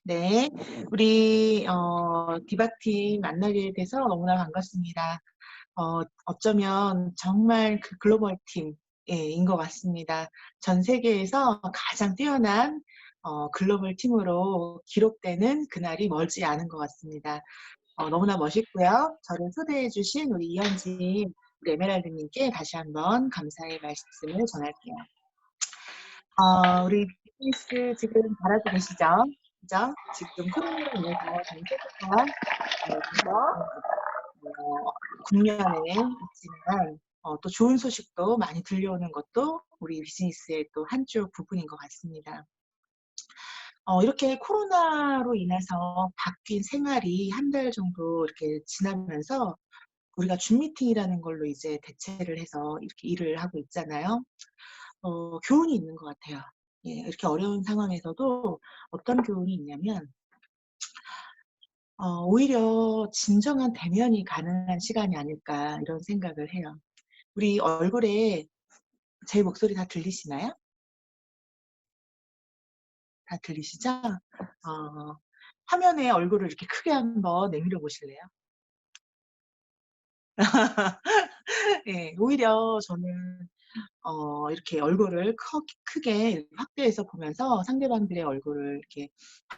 네. 우리 디바팀 만나게 돼서 너무나 반갑습니다. 어쩌면 정말 그 글로벌 팀 예 인 것 같습니다. 전 세계에서 가장 뛰어난 글로벌 팀으로 기록되는 그날이 멀지 않은 것 같습니다. 너무나 멋있고요. 저를 초대해 주신 우리 이현진 우리 에메랄드 님께 다시 한번 감사의 말씀을 전할게요. 우리 비즈니스 지금 잘하고 계시죠? 그죠? 지금 코로나로 인해서 전 세계가 국면에 있지만 또 좋은 소식도 많이 들려오는 것도 우리 비즈니스의 또 한쪽 부분인 것 같습니다. 이렇게 코로나로 인해서 바뀐 생활이 한 달 정도 이렇게 지나면서 우리가 줌 미팅이라는 걸로 이제 대체를 해서 이렇게 일을 하고 있잖아요. 교훈이 있는 것 같아요. 예, 이렇게 어려운 상황에서도 어떤 교훈이 있냐면 오히려 진정한 대면이 가능한 시간이 아닐까 이런 생각을 해요. 우리 얼굴에 제 목소리 다 들리시나요? 다 들리시죠? 화면에 얼굴을 이렇게 크게 한번 내밀어 보실래요? 예. 오히려 저는 이렇게 얼굴을 크게 확대해서 보면서 상대방들의 얼굴을 이렇게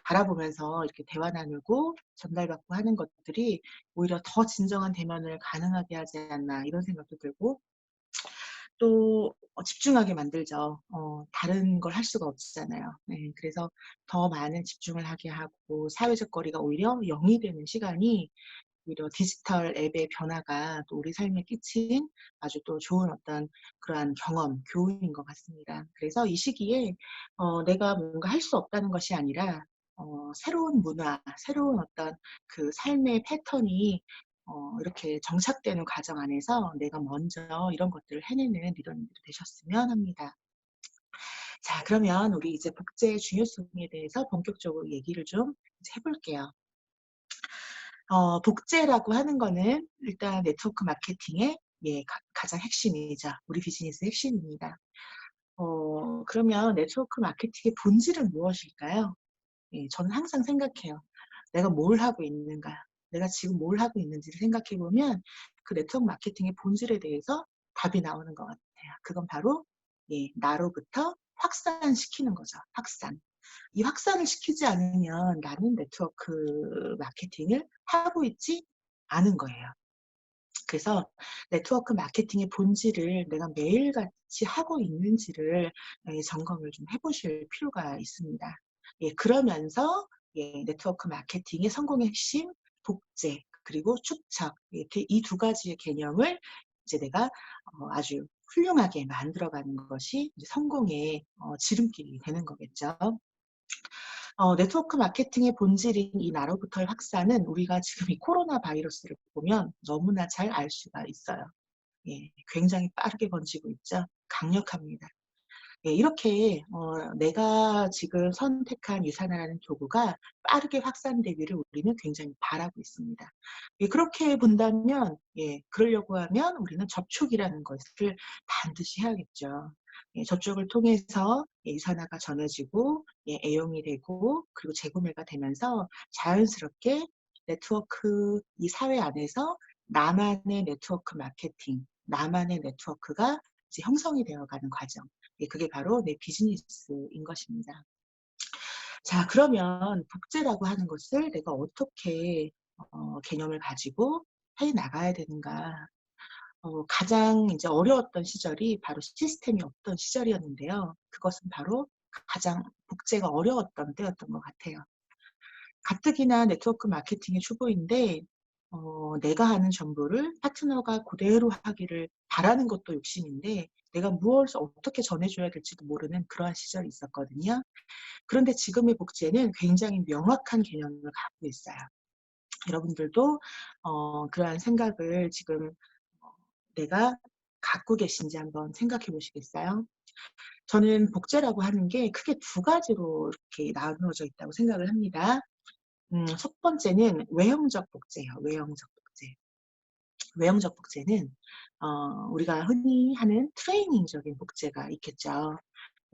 바라보면서 이렇게 대화 나누고 전달받고 하는 것들이 오히려 더 진정한 대면을 가능하게 하지 않나 이런 생각도 들고 또 집중하게 만들죠. 다른 걸 할 수가 없잖아요. 네. 그래서 더 많은 집중을 하게 하고 사회적 거리가 오히려 0이 되는 시간이 오히려 디지털 앱의 변화가 또 우리 삶에 끼친 아주 또 좋은 어떤 그러한 경험, 교훈인 것 같습니다. 그래서 이 시기에 내가 뭔가 할 수 없다는 것이 아니라 새로운 문화, 새로운 어떤 그 삶의 패턴이 이렇게 정착되는 과정 안에서 내가 먼저 이런 것들을 해내는 리더님들이 되셨으면 합니다. 자, 그러면 우리 이제 복제의 중요성에 대해서 본격적으로 얘기를 좀 이제 해볼게요. 복제라고 하는 거는 일단 네트워크 마케팅의 예, 가장 핵심이죠. 우리 비즈니스의 핵심입니다. 그러면 네트워크 마케팅의 본질은 무엇일까요? 예, 저는 항상 생각해요. 내가 뭘 하고 있는가? 내가 지금 뭘 하고 있는지를 생각해 보면 그 네트워크 마케팅의 본질에 대해서 답이 나오는 것 같아요. 그건 바로 예, 나로부터 확산시키는 거죠. 확산. 이 확산을 시키지 않으면 나는 네트워크 마케팅을 하고 있지 않은 거예요. 그래서 네트워크 마케팅의 본질을 내가 매일같이 하고 있는지를 점검을 좀 해보실 필요가 있습니다. 예, 그러면서 예, 네트워크 마케팅의 성공의 핵심, 복제, 그리고 축적, 이 두 가지의 개념을 이제 내가 아주 훌륭하게 만들어가는 것이 이제 성공의 지름길이 되는 거겠죠. 네트워크 마케팅의 본질인 이 나로부터의 확산은 우리가 지금 이 코로나 바이러스를 보면 너무나 잘 알 수가 있어요. 예, 굉장히 빠르게 번지고 있죠. 강력합니다. 예, 이렇게 내가 지금 선택한 유산화라는 도구가 빠르게 확산되기를 우리는 굉장히 바라고 있습니다. 예, 그렇게 본다면 예, 그러려고 하면 우리는 접촉이라는 것을 반드시 해야겠죠. 예, 접촉을 통해서 예, 유산화가 전해지고 예, 애용이 되고 그리고 재구매가 되면서 자연스럽게 네트워크 이 사회 안에서 나만의 네트워크 마케팅, 나만의 네트워크가 이제 형성이 되어가는 과정. 예, 그게 바로 내 비즈니스인 것입니다. 자, 그러면 복제라고 하는 것을 내가 어떻게 개념을 가지고 해 나가야 되는가? 가장 이제 어려웠던 시절이 바로 시스템이 없던 시절이었는데요. 그것은 바로 가장 복제가 어려웠던 때였던 것 같아요. 가뜩이나 네트워크 마케팅의 초보인데 내가 하는 정보를 파트너가 그대로 하기를 바라는 것도 욕심인데 내가 무엇을 어떻게 전해줘야 될지도 모르는 그러한 시절이 있었거든요. 그런데 지금의 복제는 굉장히 명확한 개념을 갖고 있어요. 여러분들도 그러한 생각을 지금 내가 갖고 계신지 한번 생각해 보시겠어요? 저는 복제라고 하는 게 크게 두 가지로 이렇게 나누어져 있다고 생각을 합니다. 첫 번째는 외형적 복제예요. 외형적 복제. 외형적 복제는 우리가 흔히 하는 트레이닝적인 복제가 있겠죠.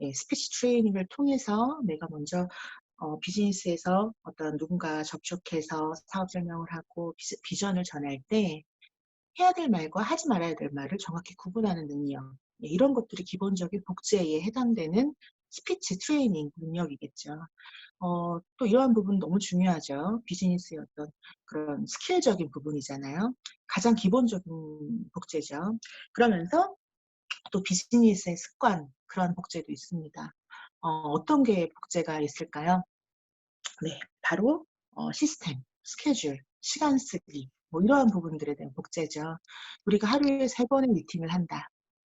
예, 스피치 트레이닝을 통해서 내가 먼저 비즈니스에서 어떤 누군가 접촉해서 사업 설명을 하고 비전을 전할 때 해야 될 말과 하지 말아야 될 말을 정확히 구분하는 능력. 네, 이런 것들이 기본적인 복제에 해당되는 스피치 트레이닝 능력이겠죠. 또 이러한 부분 너무 중요하죠. 비즈니스의 어떤 그런 스킬적인 부분이잖아요. 가장 기본적인 복제죠. 그러면서 또 비즈니스의 습관, 그런 복제도 있습니다. 어떤 게 복제가 있을까요? 네, 바로 시스템, 스케줄, 시간 쓰기, 뭐 이러한 부분들에 대한 복제죠. 우리가 하루에 3번의 미팅을 한다.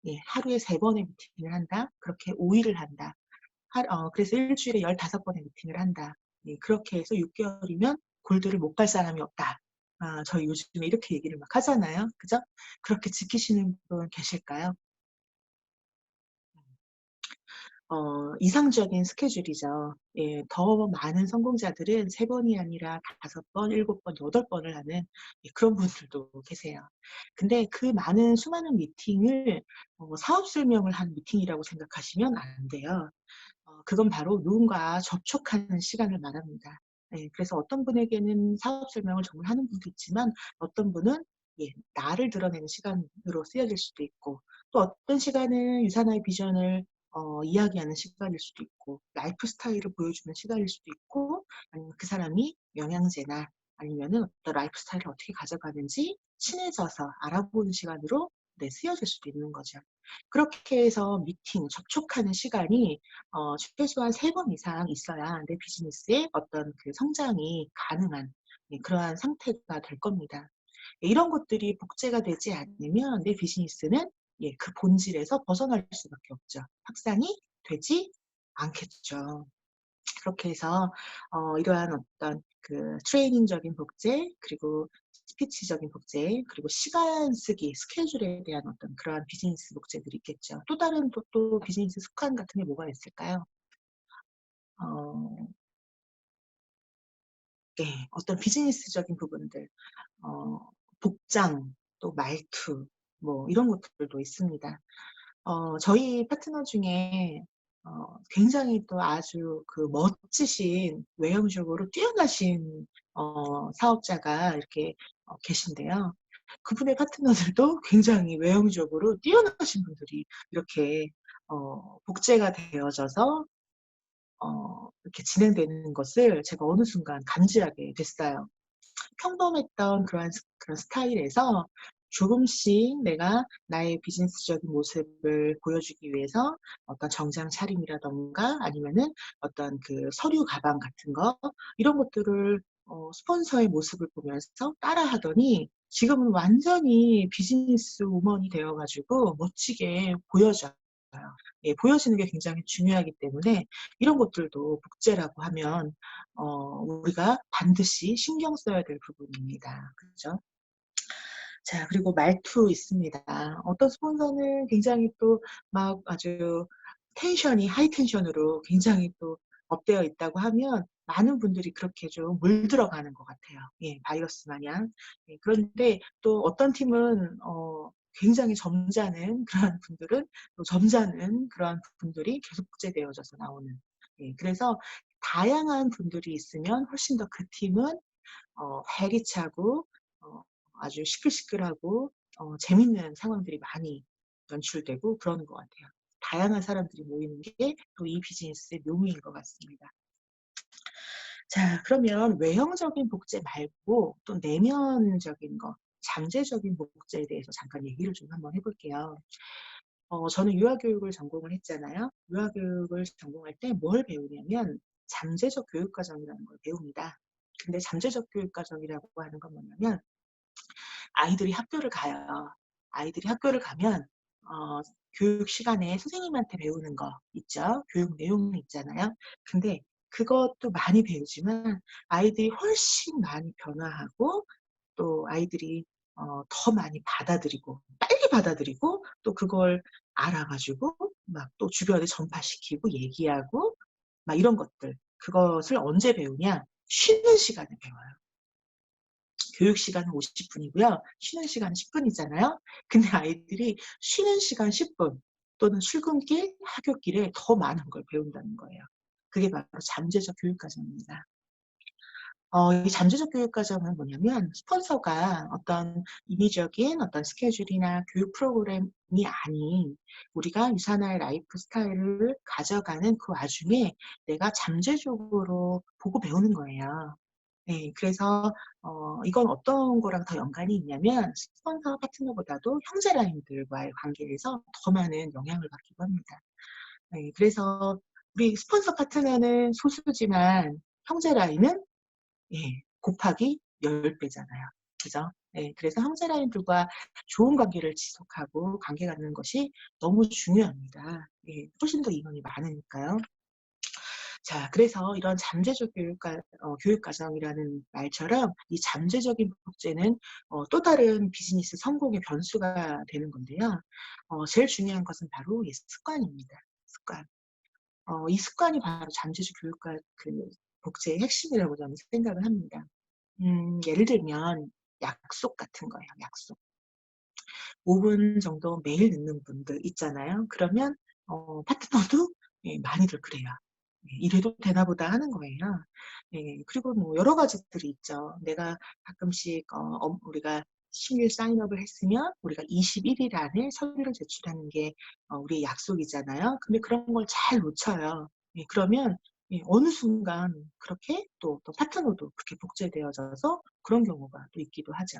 예, 하루에 3번의 미팅을 한다. 그렇게 5일을 한다. 그래서 일주일에 15번의 미팅을 한다. 예, 그렇게 해서 6개월이면 골드를 못 갈 사람이 없다. 저희 요즘에 이렇게 얘기를 막 하잖아요. 그죠? 그렇게 지키시는 분 계실까요? 이상적인 스케줄이죠. 예, 더 많은 성공자들은 3번이 아니라 5번, 7번, 8번을 하는 예, 그런 분들도 계세요. 근데 그 많은 수많은 미팅을 사업 설명을 한 미팅이라고 생각하시면 안 돼요. 그건 바로 누군가 접촉하는 시간을 말합니다. 예, 그래서 어떤 분에게는 사업 설명을 정말 하는 분도 있지만 어떤 분은 예, 나를 드러내는 시간으로 쓰여질 수도 있고 또 어떤 시간은 유사나의 비전을 이야기하는 시간일 수도 있고 라이프 스타일을 보여주는 시간일 수도 있고 아니면 그 사람이 영양제나 아니면은 어떤 라이프 스타일을 어떻게 가져가는지 친해져서 알아보는 시간으로 네, 쓰여질 수도 있는 거죠. 그렇게 해서 미팅, 접촉하는 시간이 최소한 3번 이상 있어야 내 비즈니스의 어떤 그 성장이 가능한 예, 그러한 상태가 될 겁니다. 예, 이런 것들이 복제가 되지 않으면 내 비즈니스는 예, 그 본질에서 벗어날 수밖에 없죠. 확산이 되지 않겠죠. 그렇게 해서 이러한 어떤 그 트레이닝적인 복제 그리고 스피치적인 복제 그리고 시간 쓰기 스케줄에 대한 어떤 그러한 비즈니스 복제들이 있겠죠. 또 다른 또 비즈니스 습관 같은 게 뭐가 있을까요? 어, 네, 어떤 비즈니스적인 부분들, 어, 복장, 또 말투, 뭐 이런 것들도 있습니다. 저희 파트너 중에 굉장히 또 아주 그 멋지신 외형적으로 뛰어나신 사업자가 이렇게 계신데요. 그분의 파트너들도 굉장히 외형적으로 뛰어나신 분들이 이렇게 복제가 되어져서 이렇게 진행되는 것을 제가 어느 순간 감지하게 됐어요. 평범했던 그런 스타일에서 조금씩 내가 나의 비즈니스적인 모습을 보여주기 위해서 어떤 정장 차림이라던가 아니면은 어떤 그 서류 가방 같은 거 이런 것들을 스폰서의 모습을 보면서 따라하더니 지금은 완전히 비즈니스 우먼이 되어가지고 멋지게 보여져요. 예, 보여지는 게 굉장히 중요하기 때문에 이런 것들도 복제라고 하면 우리가 반드시 신경 써야 될 부분입니다. 그렇죠? 자, 그리고 말투 있습니다. 어떤 스폰서는 굉장히 또 막 아주 텐션이 하이 텐션으로 굉장히 또 업되어 있다고 하면 많은 분들이 그렇게 좀 물들어가는 것 같아요. 예, 바이러스 마냥. 예, 그런데 또 어떤 팀은 굉장히 점잖은 그런 분들은 또 점잖은 그런 분들이 계속 복제되어져서 나오는. 예, 그래서 다양한 분들이 있으면 훨씬 더 그 팀은 활기차고 아주 시끌시끌하고 재밌는 상황들이 많이 연출되고 그러는 것 같아요. 다양한 사람들이 모이는 게 또 이 비즈니스의 묘미인 것 같습니다. 자, 그러면 외형적인 복제 말고 또 내면적인 거, 잠재적인 복제에 대해서 잠깐 얘기를 좀 한번 해볼게요. 저는 유아교육을 전공을 했잖아요. 유아교육을 전공할 때 뭘 배우냐면 잠재적 교육과정이라는 걸 배웁니다. 근데 잠재적 교육과정이라고 하는 건 뭐냐면 아이들이 학교를 가요. 아이들이 학교를 가면 어, 교육 시간에 선생님한테 배우는 거 있죠. 교육 내용 있잖아요. 근데 그것도 많이 배우지만 아이들이 훨씬 많이 변화하고 또 아이들이 더 많이 받아들이고 빨리 받아들이고 또 그걸 알아가지고 막 또 주변에 전파시키고 얘기하고 막 이런 것들 그것을 언제 배우냐? 쉬는 시간에 배워요. 교육 시간은 50분이고요. 쉬는 시간은 10분이잖아요. 근데 아이들이 쉬는 시간 10분 또는 출근길, 하굣길에 더 많은 걸 배운다는 거예요. 그게 바로 잠재적 교육과정입니다. 이 잠재적 교육과정은 뭐냐면 스폰서가 어떤 인위적인 어떤 스케줄이나 교육 프로그램이 아닌 우리가 유산화의 라이프 스타일을 가져가는 그 와중에 내가 잠재적으로 보고 배우는 거예요. 네. 그래서 이건 어떤 거랑 더 연관이 있냐면 스폰서 파트너보다도 형제 라인들과의 관계에서 더 많은 영향을 받기도 합니다. 네. 그래서 우리 스폰서 파트너는 소수지만 형제 라인은 곱하기 10 배잖아요. 그죠? 네. 그래서 형제 라인들과 좋은 관계를 지속하고 관계 갖는 것이 너무 중요합니다. 예. 훨씬 더 인원이 많으니까요. 자, 그래서 이런 잠재적 교육 과정이라는 말처럼 이 잠재적인 복제는 또 다른 비즈니스 성공의 변수가 되는 건데요. 제일 중요한 것은 바로 이 습관입니다. 습관. 이 습관이 바로 잠재적 교육과 그 복제의 핵심이라고 저는 생각을 합니다. 예를 들면 약속 같은 거예요, 약속. 5분 정도 매일 늦는 분들 있잖아요. 그러면 파트너도 많이들 그래요. '이래도 되나 보다.' 하는 거예요. 그리고 뭐 여러 가지들이 있죠. 내가 가끔씩 우리가 신규 사인업을 했으면 우리가 21일 안에 서류를 제출하는 게 우리의 약속이잖아요. 근데 그런 걸 잘 놓쳐요. 그러면 어느 순간 그렇게 또 파트너도 그렇게 복제되어져서 그런 경우가 또 있기도 하죠.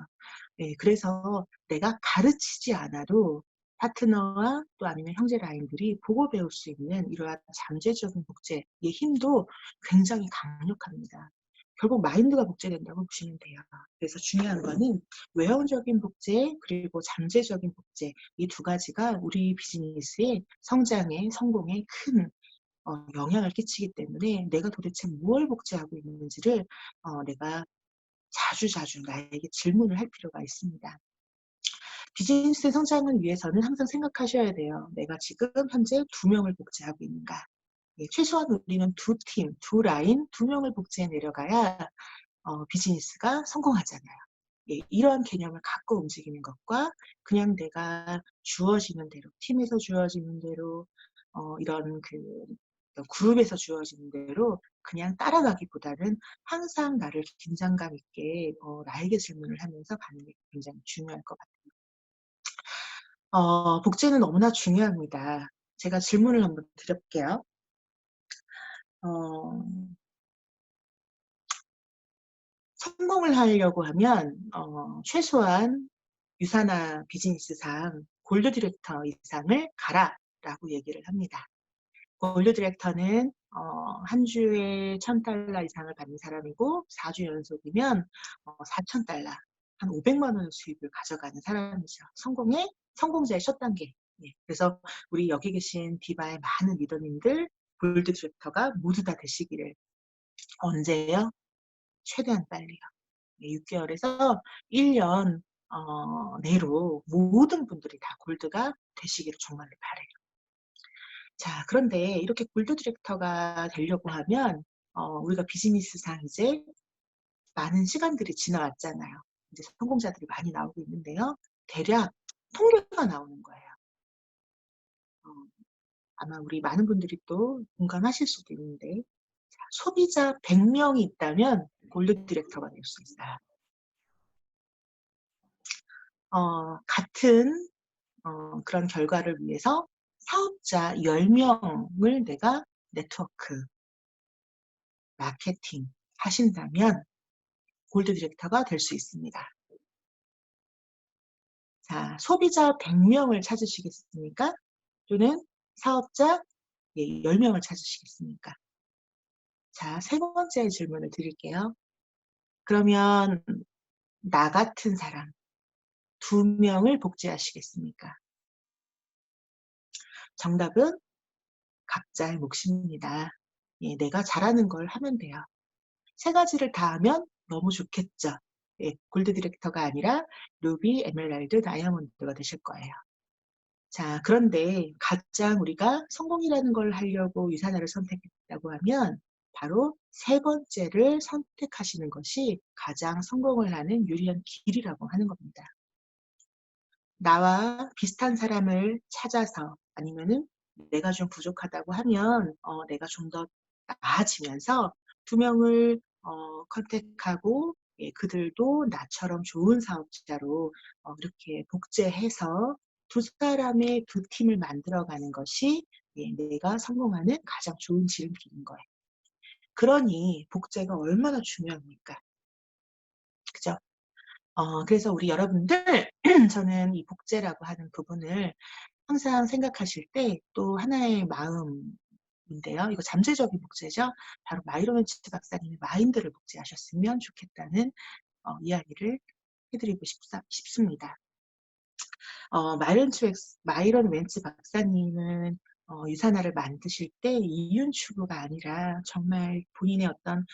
그래서 내가 가르치지 않아도 파트너와 또 아니면 형제 라인들이 보고 배울 수 있는 이러한 잠재적인 복제의 힘도 굉장히 강력합니다. 결국 마인드가 복제된다고 보시면 돼요. 그래서 중요한 거는 외형적인 복제 그리고 잠재적인 복제 이 두 가지가 우리 비즈니스의 성장에 성공에 큰 영향을 끼치기 때문에 내가 도대체 무엇을 복제하고 있는지를 내가 자주자주 나에게 질문을 할 필요가 있습니다. 비즈니스 성장을 위해서는 항상 생각하셔야 돼요. '내가 지금 현재 2명을 복제하고 있는가.' 최소한 우리는 2팀, 2라인, 2명을 복제해 내려가야 비즈니스가 성공하잖아요. 이러한 개념을 갖고 움직이는 것과 그냥 내가 주어지는 대로, 팀에서 주어지는 대로 이런 어떤 그룹에서 주어지는 대로 그냥 따라가기보다는 항상 나를 긴장감 있게 나에게 질문을 하면서 가는 게 굉장히 중요할 것 같아요. 복제는 너무나 중요합니다. 제가 질문을 한번 드려볼게요. 어 성공을 하려고 하면 최소한 유산화 비즈니스상 골드 디렉터 이상을 가라라고 얘기를 합니다. 골드 디렉터는 한 주에 $1,000 이상을 받는 사람이고 4주 연속이면 $4,000 한 500만 원의 수입을 가져가는 사람이죠. 성공자의 첫 단계. 그래서 우리 여기 계신 디바의 많은 리더님들 골드 디렉터가 모두 다 되시기를. 언제요? 최대한 빨리요. 6 개월에서 1년 내로 모든 분들이 다 골드가 되시기를 정말로 바라요. 자, 그런데 이렇게 골드 디렉터가 되려고 하면 우리가 비즈니스상 이제 많은 시간들이 지나왔잖아요. 이제 성공자들이 많이 나오고 있는데요. 대략 통계가 나오는 거예요. 어 아마 우리 많은 분들이 또 공감하실 수도 있는데 소비자 100 명이 있다면 골드 디렉터가 될 수 있어요. 같은 그런 결과를 위해서 사업자 10 명을 내가 네트워크, 마케팅 하신다면 골드 디렉터가 될 수 있습니다. 자, 소비자 100 명을 찾으시겠습니까? 또는 사업자 10 명을 찾으시겠습니까? 자, 세 번째 질문을 드릴게요. 그러면 나 같은 사람 2 명을 복제하시겠습니까? 정답은 각자의 몫입니다. 내가 잘하는 걸 하면 돼요. 세 가지를 다 하면 너무 좋겠죠. 골드 디렉터가 아니라 루비, 에메랄드, 다이아몬드가 되실 거예요. 자, 그런데 가장 우리가 성공이라는 걸 하려고 유산화를 선택했다고 하면 바로 세 번째를 선택하시는 것이 가장 성공을 하는 유리한 길이라고 하는 겁니다. 나와 비슷한 사람을 찾아서 아니면은 내가 좀 부족하다고 하면 내가 좀 더 나아지면서 두 명을 컨택하고 예 그들도 나처럼 좋은 사업자로 이렇게 복제해서 두 사람의 두 팀을 만들어가는 것이 예 내가 성공하는 가장 좋은 지름길인 거예요. 그러니 복제가 얼마나 중요합니까? 그죠? 그래서 우리 여러분들 저는 이 복제라고 하는 부분을 항상 생각하실 때 또 하나의 마음인데요. 이거 잠재적인 복제죠. 바로 마이론 웨츠 박사님의 마인드를 복제하셨으면 좋겠다는 이야기를 해 드리고 싶습니다. 마이런 웬츠 박사님은 유산화를 만드실 때 이윤 추구가 아니라 정말 본인의 어떤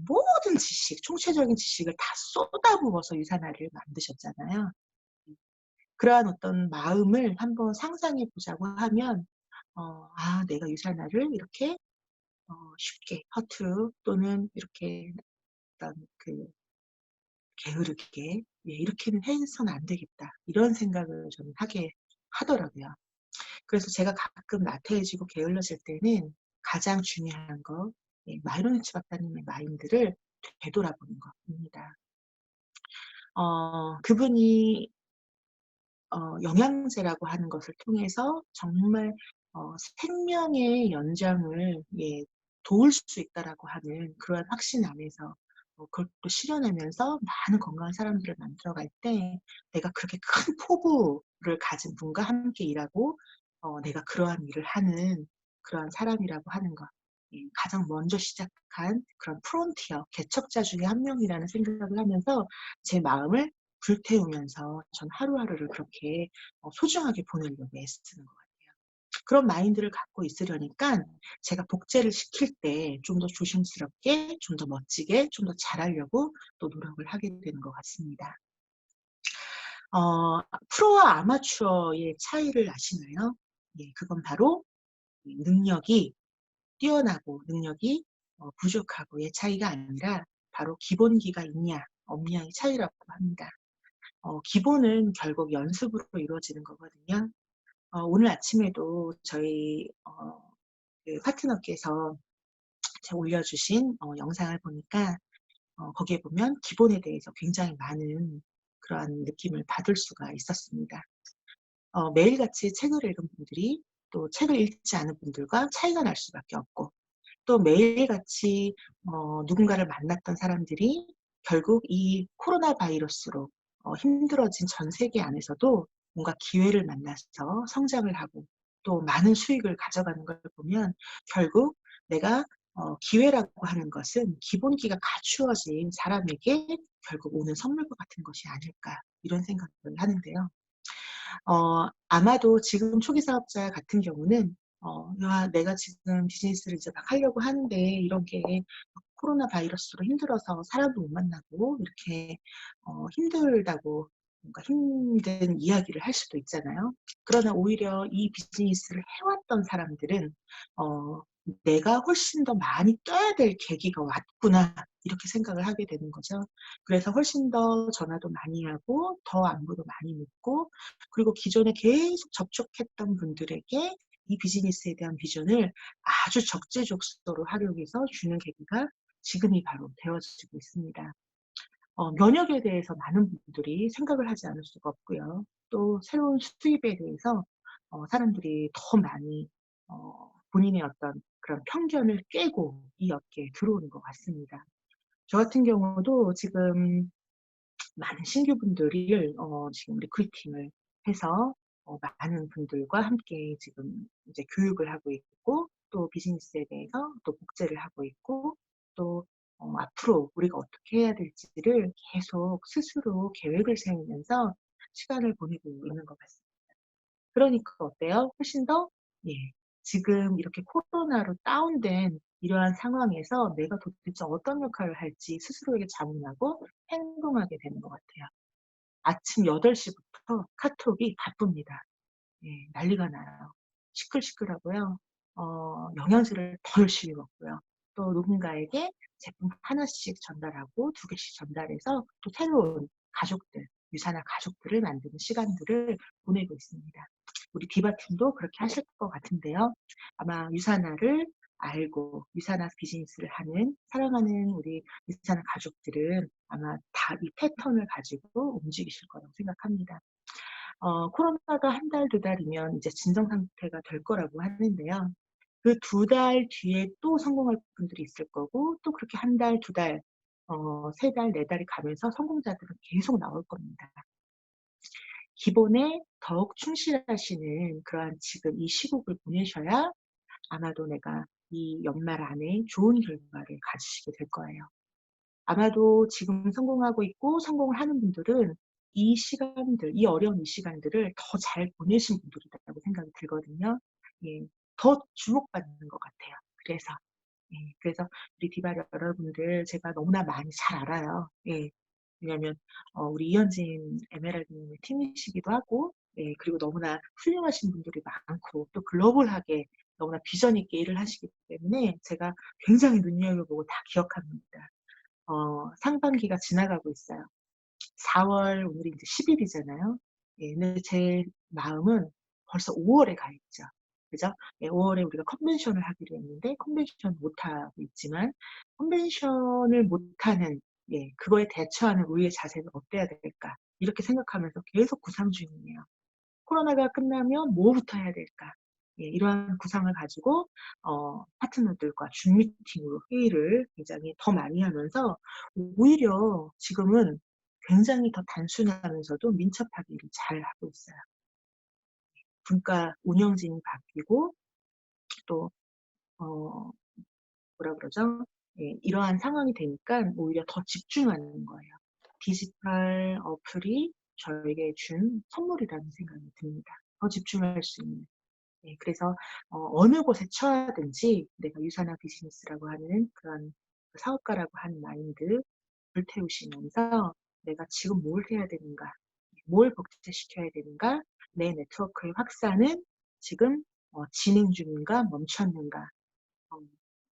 모든 지식, 총체적인 지식을 다 쏟아부어서 유산화를 만드셨잖아요. 그러한 어떤 마음을 한번 상상해 보자고 하면 내가 유산화를 이렇게 쉽게 허투루 또는 이렇게 어떤 게으르게 예 '이렇게는 해서는 안 되겠다.' 이런 생각을 저는 하게 하더라고요. 그래서 제가 가끔 나태해지고 게을러질 때는 가장 중요한 거 예 마이로니치 박사님의 마인드를 되돌아보는 것입니다. 그분이 영양제라고 하는 것을 통해서 정말 생명의 연장을 예 도울 수 있다라고 하는 그러한 확신 안에서 그걸 또 실현하면서 많은 건강한 사람들을 만들어 갈 때 내가 그렇게 큰 포부를 가진 분과 함께 일하고 내가 그러한 일을 하는 그러한 사람이라고 하는 것. 예 가장 먼저 시작한 그런 프론티어 개척자 중에 한 명이라는 생각을 하면서 제 마음을 불태우면서 전 하루하루를 그렇게 소중하게 보내려고 애쓰는 것 같아요. 그런 마인드를 갖고 있으려니깐 제가 복제를 시킬 때 좀 더 조심스럽게 좀 더 멋지게 좀 더 잘하려고 또 노력을 하게 되는 것 같습니다. 프로와 아마추어의 차이를 아시나요? 예 그건 바로 이 능력이 뛰어나고 능력이 부족하고의 차이가 아니라 바로 기본기가 있냐 없냐의 차이라고 합니다. 기본은 결국 연습으로 이루어지는 거거든요. 오늘 아침에도 저희 파트너께서 제가 올려주신 영상을 보니까 거기에 보면 기본에 대해서 굉장히 많은 그러한 느낌을 받을 수가 있었습니다. 매일같이 책을 읽은 분들이 또 책을 읽지 않은 분들과 차이가 날 수밖에 없고 또 매일같이 누군가를 만났던 사람들이 결국 이 코로나 바이러스로 힘들어진 전 세계 안에서도 뭔가 기회를 만나서 성장을 하고 또 많은 수익을 가져가는 걸 보면 결국 내가 기회라고 하는 것은 기본기가 갖추어진 사람에게 결국 오는 선물과 같은 것이 아닐까 이런 생각을 하는데요. 아마도 지금 초기 사업자 같은 경우는 '야 내가 지금 비즈니스를 이제 막 하려고 하는데 이런 게 코로나 바이러스로 힘들어서 사람도 못 만나고 이렇게 힘들다고 뭔가 힘든 이야기를 할 수도 있잖아요. 그러나 오히려 이 비즈니스를 해 왔던 사람들은 어 '내가 훨씬 더 많이 떠야 될 계기가 왔구나.' 이렇게 생각을 하게 되는 거죠. 그래서 훨씬 더 전화도 많이 하고 더 안부도 많이 묻고 그리고 기존에 계속 접촉했던 분들에게 이 비즈니스에 대한 비전을 아주 적재적소로 활용해서 주는 계기가 지금이 바로 되어지고 있습니다. 면역에 대해서 많은 분들이 생각을 하지 않을 수가 없고요. 또 새로운 수입에 대해서 사람들이 더 많이 본인의 어떤 그런 편견을 깨고 이 업계에 들어오는 것 같습니다. 저 같은 경우도 지금 많은 신규분들을 지금 리크루팅을 해서 많은 분들과 함께 지금 이제 교육을 하고 있고 또 비즈니스에 대해서 또 복제를 하고 있고 또 앞으로 우리가 어떻게 해야 될지를 계속 스스로 계획을 세우면서 시간을 보내고 있는 것 같습니다. 그러니까 어때요? 훨씬 더 예 지금 이렇게 코로나로 다운된 이러한 상황에서 내가 도대체 어떤 역할을 할지 스스로에게 자문하고 행동하게 되는 것 같아요. 아침 8시 부터 카톡이 바쁩니다. 예 난리가 나요. 시끌시끌하고요. 영양제를 더 열심히 먹고요. 또 누군가에게 제품 하나씩 전달하고 2개씩 전달해서 또 새로운 가족들, 유산화 가족들을 만드는 시간들을 보내고 있습니다. 우리 디바 팀도 그렇게 하실 것 같은데요. 아마 유산화를 알고 유산화 비즈니스를 하는 사랑하는 우리 유산화 가족들은 아마 다 이 패턴을 가지고 움직이실 거라고 생각합니다. 코로나가 한 달, 두 달이면 이제 진정 상태가 될 거라고 하는데요. 그 두 달 뒤에 또 성공할 분들이 있을 거고 또 그렇게 한 달, 두 달, 세 달, 네 달이 가면서 성공자들은 계속 나올 겁니다. 기본에 더욱 충실하시는 그러한 지금 이 시국을 보내셔야 아마도 내가 이 연말 안에 좋은 결과를 가지시게 될 거예요. 아마도 지금 성공하고 있고 성공을 하는 분들은 이 시간들, 이 어려운 이 시간들을 더 잘 보내신 분들이라고 생각이 들거든요. 예. 더 주목받는 것 같아요. 그래서. 예. 그래서 우리 디바 여러분들 제가 너무나 많이 잘 알아요. 예. 왜냐하면 우리 이현진 에메랄드님의 팀이시기도 하고, 예. 그리고 너무나 훌륭하신 분들이 많고 또 글로벌하게 너무나 비전 있게 일을 하시기 때문에 제가 굉장히 눈여겨보고 다 기억합니다. 상반기가 지나가고 있어요. 4월 오늘이 이제 10 일이잖아요. 예. 근데 제 마음은 벌써 5 월에 가 있죠. 그죠? 예, 5 월에 우리가 컨벤션을 하기로 했는데 컨벤션 못 하고 있지만 컨벤션을 못 하는, 예, 그거에 대처하는 우리의 자세는 어때야 될까? 이렇게 생각하면서 계속 구상 중이에요. 코로나가 끝나면 뭐부터 해야 될까? 예, 이러한 구상을 가지고 파트너들과 줌 미팅으로 회의를 굉장히 더 많이 하면서 오히려 지금은 굉장히 더 단순하면서도 민첩하게 일을 잘하고 있어요. 분과 운영진이 바뀌고 또 어 뭐라 그러죠? 예, 이러한 상황이 되니까 오히려 더 집중하는 거예요. 디지털 어플이 저에게 준 선물이라는 생각이 듭니다. 더 집중할 수 있는. 네, 그래서 어느 곳에 처하든지 내가 유산화 비즈니스라고 하는 그런 사업가라고 하는 마인드 불태우시면서 내가 지금 뭘 해야 되는가, 뭘 복제시켜야 되는가, 내 네트워크의 확산은 지금 진행 중인가 멈췄는가, 어,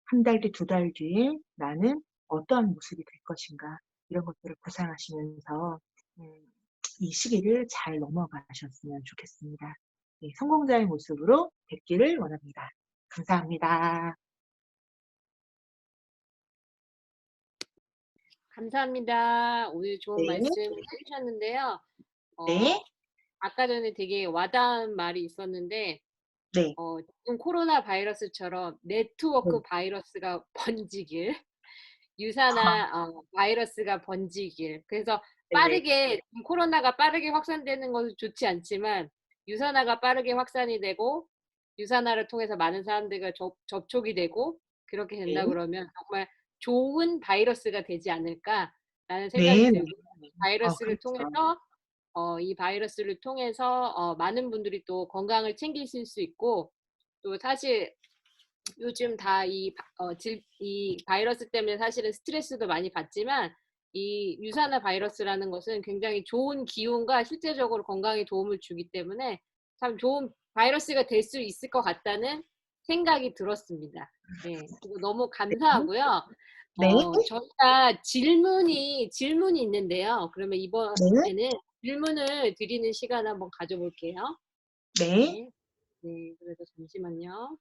한 달 뒤, 두 달 뒤에 나는 어떠한 모습이 될 것인가, 이런 것들을 구상하시면서 음, 이 시기를 잘 넘어가셨으면 좋겠습니다. 예, 성공자의 모습으로 뵙기를 원합니다. 감사합니다. 감사합니다. 오늘 좋은 네, 말씀 해주셨는데요. 네, 어, 아까 전에 되게 와닿은 말이 있었는데, 네, 지금 코로나 바이러스처럼 네트워크 네. 바이러스가 번지길, 아, 유산화 바이러스가 번지길. 그래서 네, 빠르게, 코로나가 빠르게 확산되는 것은 좋지 않지만, 유산화가 빠르게 확산이 되고, 유산화를 통해서 많은 사람들과 접촉이 되고, 그렇게 된다 네, 그러면 정말 좋은 바이러스가 되지 않을까라는 생각이 네, 네. 들고, 바이러스를 그렇죠. 통해서 이 바이러스를 통해서 많은 분들이 또 건강을 챙기실 수 있고, 또 사실 요즘 다 이 바이러스 때문에 사실은 스트레스도 많이 받지만, 이 유산화 바이러스라는 것은 굉장히 좋은 기운과 실제적으로 건강에 도움을 주기 때문에 참 좋은 바이러스가 될 수 있을 것 같다는 생각이 들었습니다. 네, 그리고 너무 감사하고요. 네, 저희가 질문이 있는데요. 그러면 네, 이번에는 질문을 드리는 시간 한번 가져볼게요. 네, 네, 네, 그래서 잠시만요.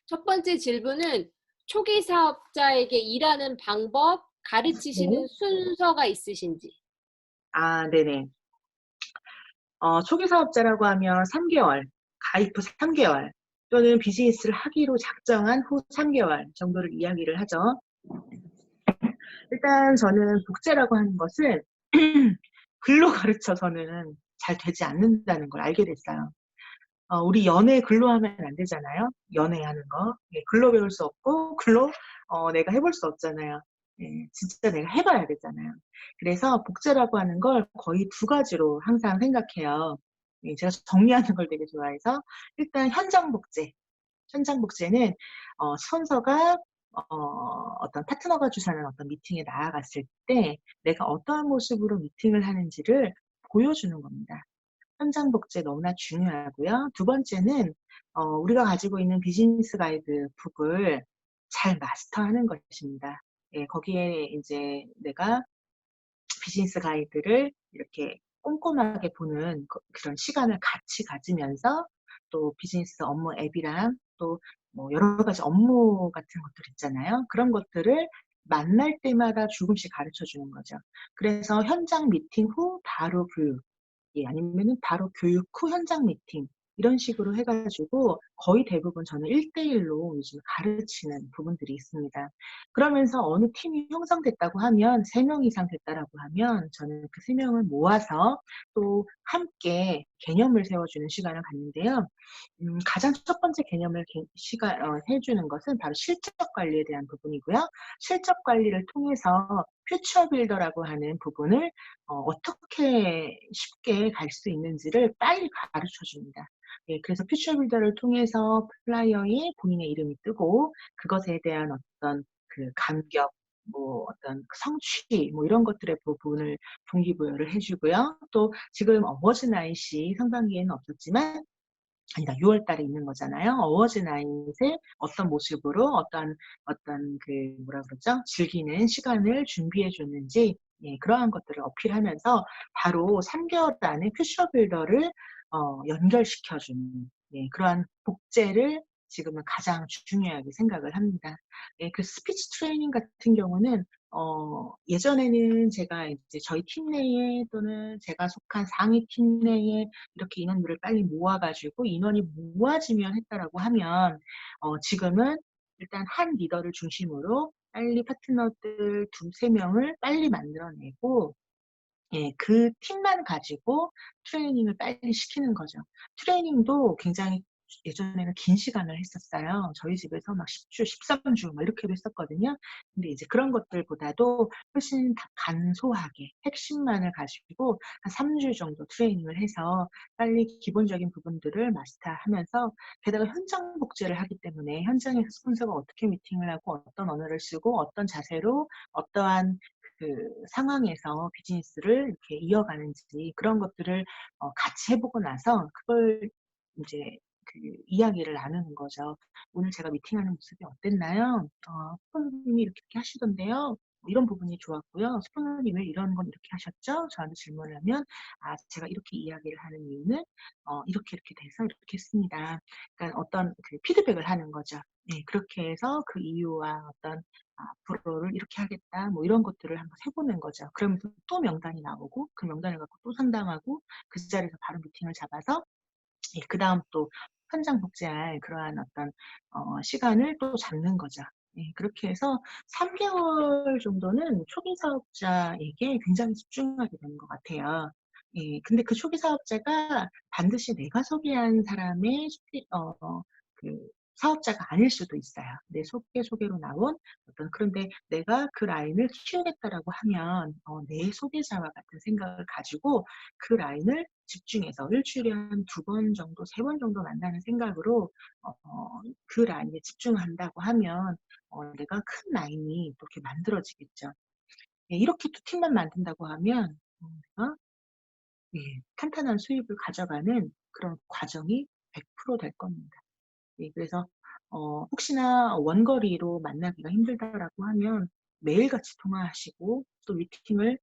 첫 번째 질문은 초기 사업자에게 일하는 방법 네. 가르치시는 순서가 있으신지. 아, 네네. 초기 사업자라고 하면 3개월, 가입 후 3개월, 또는 비즈니스를 하기로 작정한 후 3개월 정도를 이야기를 하죠. 일단 저는 복제라고 하는 것을 글로 가르쳐서는 잘 되지 않는다는 걸 알게 됐어요. 우리 연애 글로 하면 안 되잖아요. 연애하는 거. 예, 글로 배울 수 없고, 글로 내가 해볼 수 없잖아요. 예, 진짜 내가 해봐야 되잖아요. 그래서 복제라고 하는 걸 거의 두 가지로 항상 생각해요. 예, 제가 정리하는 걸 되게 좋아해서, 일단 현장 복제. 현장 복제는 스폰서가 어떤 파트너가 주사는 어떤 미팅에 나아갔을 때 내가 어떠한 모습으로 미팅을 하는지를 보여주는 겁니다. 현장 복제 너무나 중요하고요. 두 번째는 우리가 가지고 있는 비즈니스 가이드 북을 잘 마스터하는 것입니다. 예, 거기에 이제 내가 비즈니스 가이드를 이렇게 꼼꼼하게 보는 그런 시간을 같이 가지면서 또 비즈니스 업무 앱이랑 또 뭐 여러 가지 업무 같은 것들 있잖아요. 그런 것들을 만날 때마다 조금씩 가르쳐 주는 거죠. 그래서 현장 미팅 후 바로 교육, 예, 아니면은 바로 교육 후 현장 미팅 이런 식으로 해 가지고 거의 대부분 저는 1대1로 요즘 가르치는 부분들이 있습니다. 그러면서 어느 팀이 형성됐다고 하면 3명 이상 됐다라고 하면 저는 그 3 명을 모아서 또 함께 개념을 세워 주는 시간을 갖는데요. 가장 첫 번째 개념을 해 주는 것은 바로 실적 관리에 대한 부분이고요. 실적 관리를 통해서 퓨처 빌더라고 하는 부분을 어떻게 쉽게 갈 수 있는지를 빨리 가르쳐 줍니다. 예, 그래서 퓨처 빌더를 통해서 플라이어에 본인의 이름이 뜨고 그것에 대한 어떤 그 감격, 뭐 어떤 그 성취 뭐 이런 것들의 부분을 동기부여를 해 주고요. 또 지금 어버지나잇이 상반기에는 없었지만, 아니다, 6월 달에 있는 거잖아요. 어워즈나잇에 어떤 모습으로 어떤 그 뭐라 그러죠? 즐기는 시간을 준비해 줬는지, 예, 그러한 것들을 어필하면서 바로 3 개월 안에 퓨처 빌더를 연결시켜 주는, 예, 그러한 복제를 지금은 가장 중요하게 생각을 합니다. 예, 그 스피치 트레이닝 같은 경우는 예전에는 제가 이제 저희 팀 내에 또는 제가 속한 상위 팀 내에 이렇게 인원들을 빨리 모아 가지고 인원이 모아지면 했다라고 하면, 지금은 일단 한 리더를 중심으로 빨리 파트너들 2-3 명을 빨리 만들어 내고, 예, 그 팀만 가지고 트레이닝을 빨리 시키는 거죠. 트레이닝도 굉장히 예전에는 긴 시간을 했었어요. 저희 집에서 막 10 주, 13주 막 이렇게도 했었거든요. 근데 이제 그런 것들보다도 훨씬 다 간소하게 핵심만을 가지고 한 3주 정도 트레이닝을 해서 빨리 기본적인 부분들을 마스터하면서, 게다가 현장 복제를 하기 때문에 현장에서 스폰서가 어떻게 미팅을 하고 어떤 언어를 쓰고 어떤 자세로 어떠한 그 상황에서 비즈니스를 이렇게 이어가는지 그런 것들을 같이 해 보고 나서 그걸 인제 그 이야기를 나누는 거죠. "오늘 제가 미팅하는 모습이 어땠나요? 스포너님이 이렇게 이렇게 하시던데요. 뭐 이런 부분이 좋았고요. 스포너님 왜 이런 건 이렇게 하셨죠?" 저한테 질문을 하면 "아, 제가 이렇게 이야기를 하는 이유는 이렇게 이렇게 돼서 이렇게 했습니다." 그러니까 어떤 그 피드백을 하는 거죠. 네. 그렇게 해서 그 이유와 어떤 '앞으로를 이렇게 하겠다.' 뭐 이런 것들을 한번 해 보는 거죠. 그러면서 또 명단이 나오고 그 명단을 갖고 또 상담하고 그 자리에서 바로 미팅을 잡아서, 예, 그다음 또 현장 복제할 그러한 어떤 시간을 또 잡는 거죠. 예, 그렇게 해서 3 개월 정도는 초기 사업자에게 굉장히 집중하게 되는 것 같아요. 예, 근데 그 초기 사업자가 반드시 내가 소개한 사람의 그 사업자가 아닐 수도 있어요. 내 소개로 나온 어떤, 그런데 내가 그 라인을 키우겠다라고 하면 내 소비자와 같은 생각을 가지고 그 라인을 집중해서 일 주일에 한 2번 정도 3번 정도 만나는 생각으로 그 라인에 집중한다고 하면 내가 큰 라인이 또 이렇게 만들어지겠죠. 예, 이렇게 두 팀만 만든다고 하면 내가, 예, 탄탄한 수입을 가져가는 그런 과정이 100%될 겁니다. 예, 그래서 혹시나 원거리로 만나기가 힘들다라고 하면 매일같이 통화하시고 또 미팅을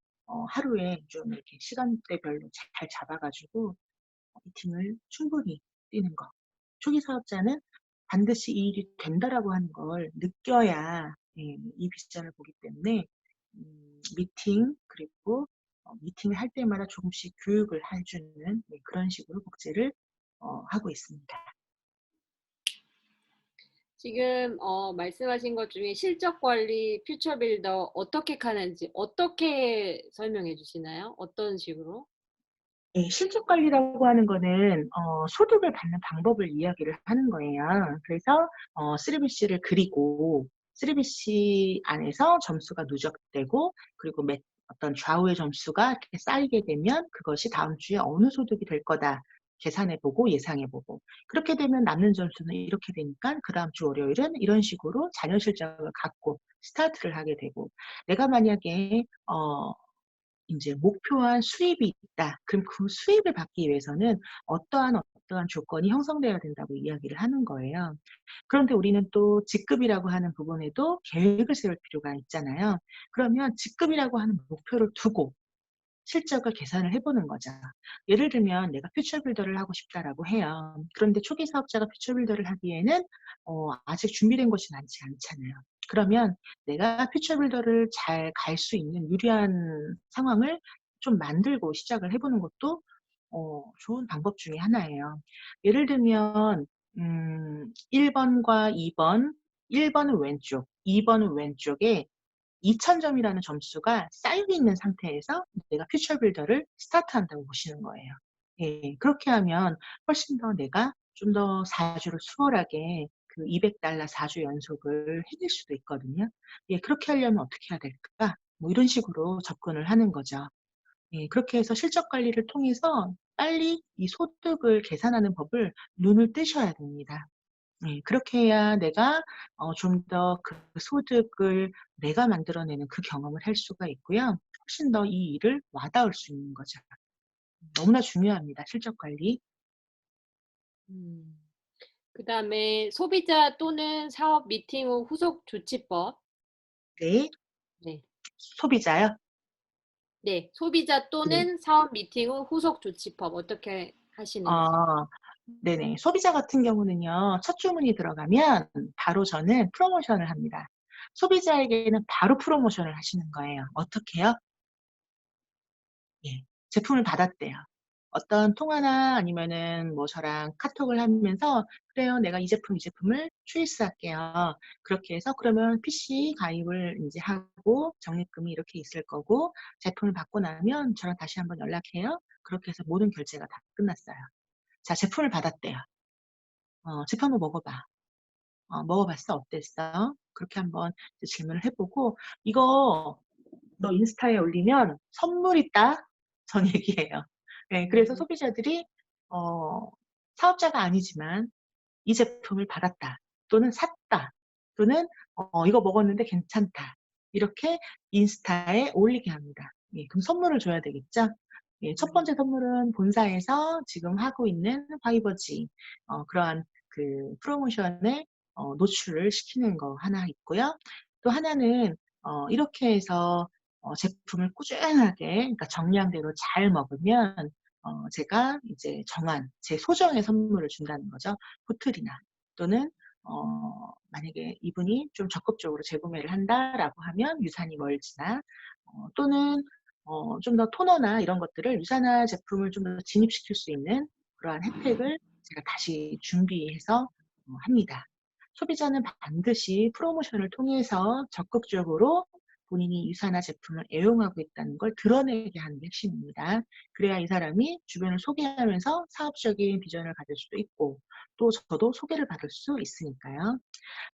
하루에 좀 이렇게 시간대별로 잘 잡아 가지고 미팅을 충분히 뛰는 거. 초기 사업자는 반드시 이 일이 된다라고 하는 걸 느껴야, 예, 이 비전을 보기 때문에 미팅, 그리고 미팅을 할 때마다 조금씩 교육을 해 주는, 네, 그런 식으로 복제를 하고 있습니다. 지금 말씀하신 것 중에 실적 관리, 퓨처 빌더 어떻게 하는지 어떻게 설명해 주시나요? 어떤 식으로? 예, 실적 관리라고 하는 거는 소득을 받는 방법을 이야기를 하는 거예요. 그래서 3BC를 그리고 3BC 안에서 점수가 누적되고, 그리고 어떤 좌우의 점수가 이렇게 쌓이게 되면 그것이 다음 주에 어느 소득이 될 거다 계산해 보고 예상해 보고, 그렇게 되면 남는 점수는 이렇게 되니까 그다음 주 월요일은 이런 식으로 자녀 실적을 갖고 스타트를 하게 되고, 내가 만약에 인제 목표한 수입이 있다. 그럼 그 수입을 받기 위해서는 어떠한 조건이 형성되어야 된다고 이야기를 하는 거예요. 그런데 우리는 또 직급이라고 하는 부분에도 계획을 세울 필요가 있잖아요. 그러면 직급이라고 하는 목표를 두고 실적을 계산을 해 보는 거죠. 예를 들면 내가 퓨처 빌더를 하고 싶다라고 해요. 그런데 초기 사업자가 퓨처 빌더를 하기에는 아직 준비된 것이 많지 않잖아요. 그러면 내가 퓨처 빌더를 잘 갈 수 있는 유리한 상황을 좀 만들고 시작을 해 보는 것도 좋은 방법 중에 하나예요. 예를 들면 1 번과 2 번, 1 번은 왼쪽, 2 번은 왼쪽에 2,000 점이라는 점수가 쌓여 있는 상태에서 내가 퓨처 빌더를 스타트한다고 보시는 거예요. 예. 그렇게 하면 훨씬 더 내가 좀 더 4 주를 수월하게 그 $200 4주 연속을 해낼 수도 있거든요. 예. 그렇게 하려면 어떻게 해야 될까? 뭐 이런 식으로 접근을 하는 거죠. 예. 그렇게 해서 실적 관리를 통해서 빨리 이 소득을 계산하는 법을 눈을 뜨셔야 됩니다. 네. 그렇게 해야 내가 좀 더 그 소득을 내가 만들어내는 그 경험을 할 수가 있고요. 훨씬 더 이 일을 와닿을 수 있는 거죠. 너무나 중요합니다, 실적 관리. 음. 그다음에 소비자 또는 사업 미팅 후 후속 조치법. 네. 네. 소비자요? 네. 소비자 네. 또는 사업 미팅 후 후속 조치법 어떻게 하시는지. 아 네네. 소비자 같은 경우는요. 첫 주문이 들어가면 바로 저는 프로모션을 합니다. 소비자에게는 바로 프로모션을 하시는 거예요. 어떻게요? 예. 제품을 받았대요. 어떤 통화나 아니면은 뭐 저랑 카톡을 하면서 "그래요. 내가 이 제품을 초이스할게요." 그렇게 해서 그러면 PC 가입을 인제 하고 적립금이 이렇게 있을 거고 "제품을 받고 나면 저랑 다시 한번 연락해요." 그렇게 해서 모든 결제가 다 끝났어요. 자 제품을 받았대요. "제품 한번 먹어 봐." "먹어 봤어? 어땠어?" 그렇게 한번 이제 질문을 해 보고 "이거 너 인스타에 올리면 선물 있다." 전 얘기해요. 예. 그래서 음. 소비자들이 사업자가 아니지만 "이 제품을 받았다." 또는 "샀다." 또는 "이거 먹었는데 괜찮다." 이렇게 인스타에 올리게 합니다. 예. 그럼 선물을 줘야 되겠죠? 예. 첫 음. 번째 선물은 본사에서 지금 하고 있는 파이버지 그러한 그 프로모션에 노출을 시키는 거 하나 있고요. 또 하나는 이렇게 해서 제품을 꾸준하게 그러니까 정량대로 잘 먹으면 제가 이제 정한 제 소정의 선물을 준다는 거죠. 보틀이나 또는 만약에 이분이 좀 적극적으로 재구매를 한다라고 하면 유산이 멀지나 또는 좀 더 토너나 이런 것들을 유산화 제품을 좀 더 진입시킬 수 있는 그러한 혜택을 제가 다시 준비해서 합니다. 소비자는 반드시 프로모션을 통해서 적극적으로 본인이 유산화 제품을 애용하고 있다는 걸 드러내게 하는 게 핵심입니다. 그래야 이 사람이 주변을 소개하면서 사업적인 비전을 가질 수도 있고 또 저도 소개를 받을 수 있으니까요.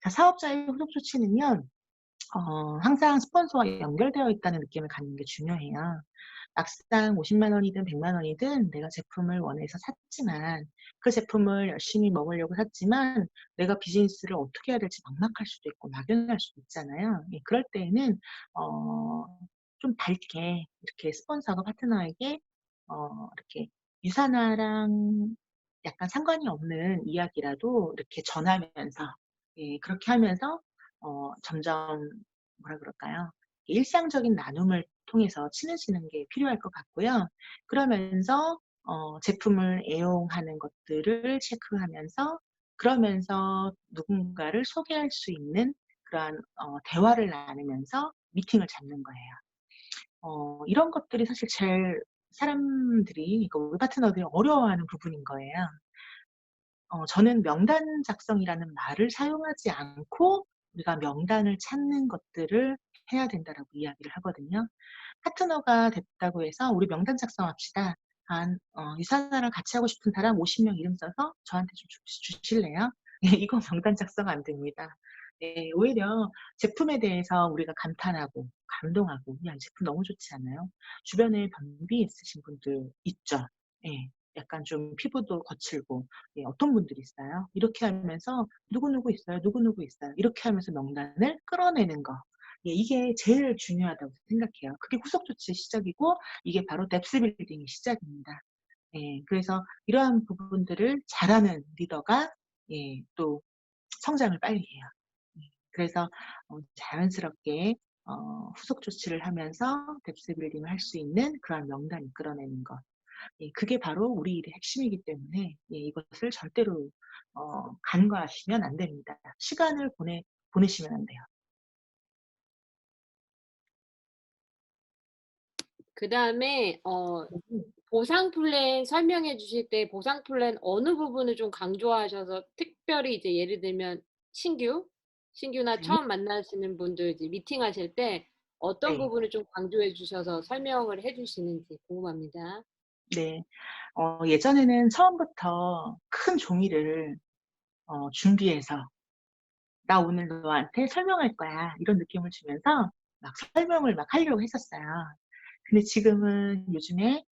자 사업자의 후속 조치는요. 항상 스폰서와 연결되어 있다는 느낌을 갖는 게 중요해요. 막상 50만 원이든 100만 원이든 내가 제품을 원해서 샀지만 그 제품을 열심히 먹으려고 샀지만 내가 비즈니스를 어떻게 해야 될지 막막할 수도 있고 막연할 수도 있잖아요. 예 그럴 때에는 어 좀 밝게 이렇게 스폰서가 파트너에게 이렇게 유산화랑 약간 상관이 없는 이야기라도 이렇게 전하면서 예 그렇게 하면서 점점 뭐라 그럴까요? 일상적인 나눔을 통해서 친해지는 게 필요할 것 같고요. 그러면서 제품을 애용하는 것들을 체크하면서 그러면서 누군가를 소개할 수 있는 그러한 대화를 나누면서 미팅을 잡는 거예요. 이런 것들이 사실 제일 사람들이 그러니까 우리 파트너들이 어려워하는 부분인 거예요. 저는 명단 작성이라는 말을 사용하지 않고 우리가 명단을 찾는 것들을 해야 된다라고 이야기를 하거든요. 파트너가 됐다고 해서 "우리 명단 작성합시다. 한 유산화랑 같이 하고 싶은 사람 50명 이름 써서 저한테 좀 주실래요?" 예 이거 명단 작성 안 됩니다. 네. 오히려 제품에 대해서 우리가 감탄하고 감동하고 "야 이 제품 너무 좋지 않아요?" 주변에 변비 있으신 분들 있죠. 예. 약간 좀 피부도 거칠고 예 어떤 분들이 있어요. 이렇게 하면서 "누구누구 있어요. 누구누구 있어요." 이렇게 하면서 명단을 끌어내는 거. 예 이게 제일 중요하다고 생각해요. 그게 후속 조치의 시작이고 이게 바로 뎁스 빌딩의 시작입니다. 예. 그래서 이러한 부분들을 잘하는 리더가 예 또 성장을 빨리 해요. 그래서 자연스럽게 후속 조치를 하면서 뎁스 빌딩을 할 수 있는 그러한 명단을 이끌어내는 것. 예, 그게 바로 우리 일의 핵심이기 때문에 예, 이것을 절대로 간과하시면 안 됩니다. 시간을 보내시면 안 돼요. 그다음에 음. 보상 플랜 설명해 주실 때 보상 플랜 어느 부분을 좀 강조하셔서 특별히 이제 예를 들면 신규나 네. 처음 만나시는 분들 이제 미팅하실 때 어떤 네. 부분을 좀 강조해 주셔서 설명을 해 주시는지 궁금합니다. 네. 예전에는 처음부터 큰 종이를 준비해서 "나 오늘 너한테 설명할 거야." 이런 느낌을 주면서 막 설명을 막 하려고 했었어요. 근데 지금은 요즘에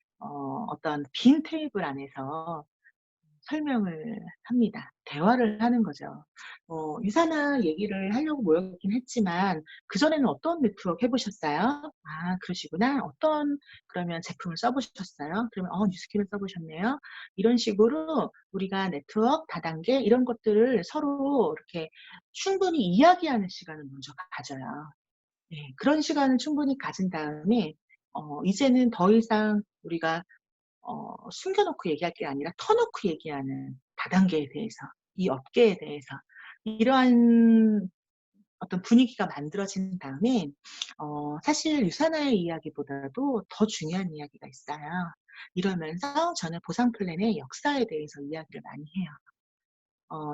어떤 빈 테이블 안에서 설명을 합니다. 대화를 하는 거죠. 유사나 얘기를 하려고 모였긴 했지만 그전에는 어떤 네트워크 해 보셨어요? "아 그러시구나. 어떤 그러면 제품을 써 보셨어요?" 그러면 뉴스킨을 써 보셨네요." 이런 식으로 우리가 네트워크, 다단계 이런 것들을 서로 이렇게 충분히 이야기하는 시간을 먼저 가져요. 네. 그런 시간을 충분히 가진 다음에 이제는 더 이상 우리가 숨겨 놓고 얘기할 게 아니라 터 놓고 얘기하는 다단계에 대해서, 이 업계에 대해서 이러한 어떤 분위기가 만들어진 다음에 사실 유사나의 이야기보다도 더 중요한 이야기가 있어요. 이러면서 저는 보상 플랜의 역사에 대해서 이야기를 많이 해요.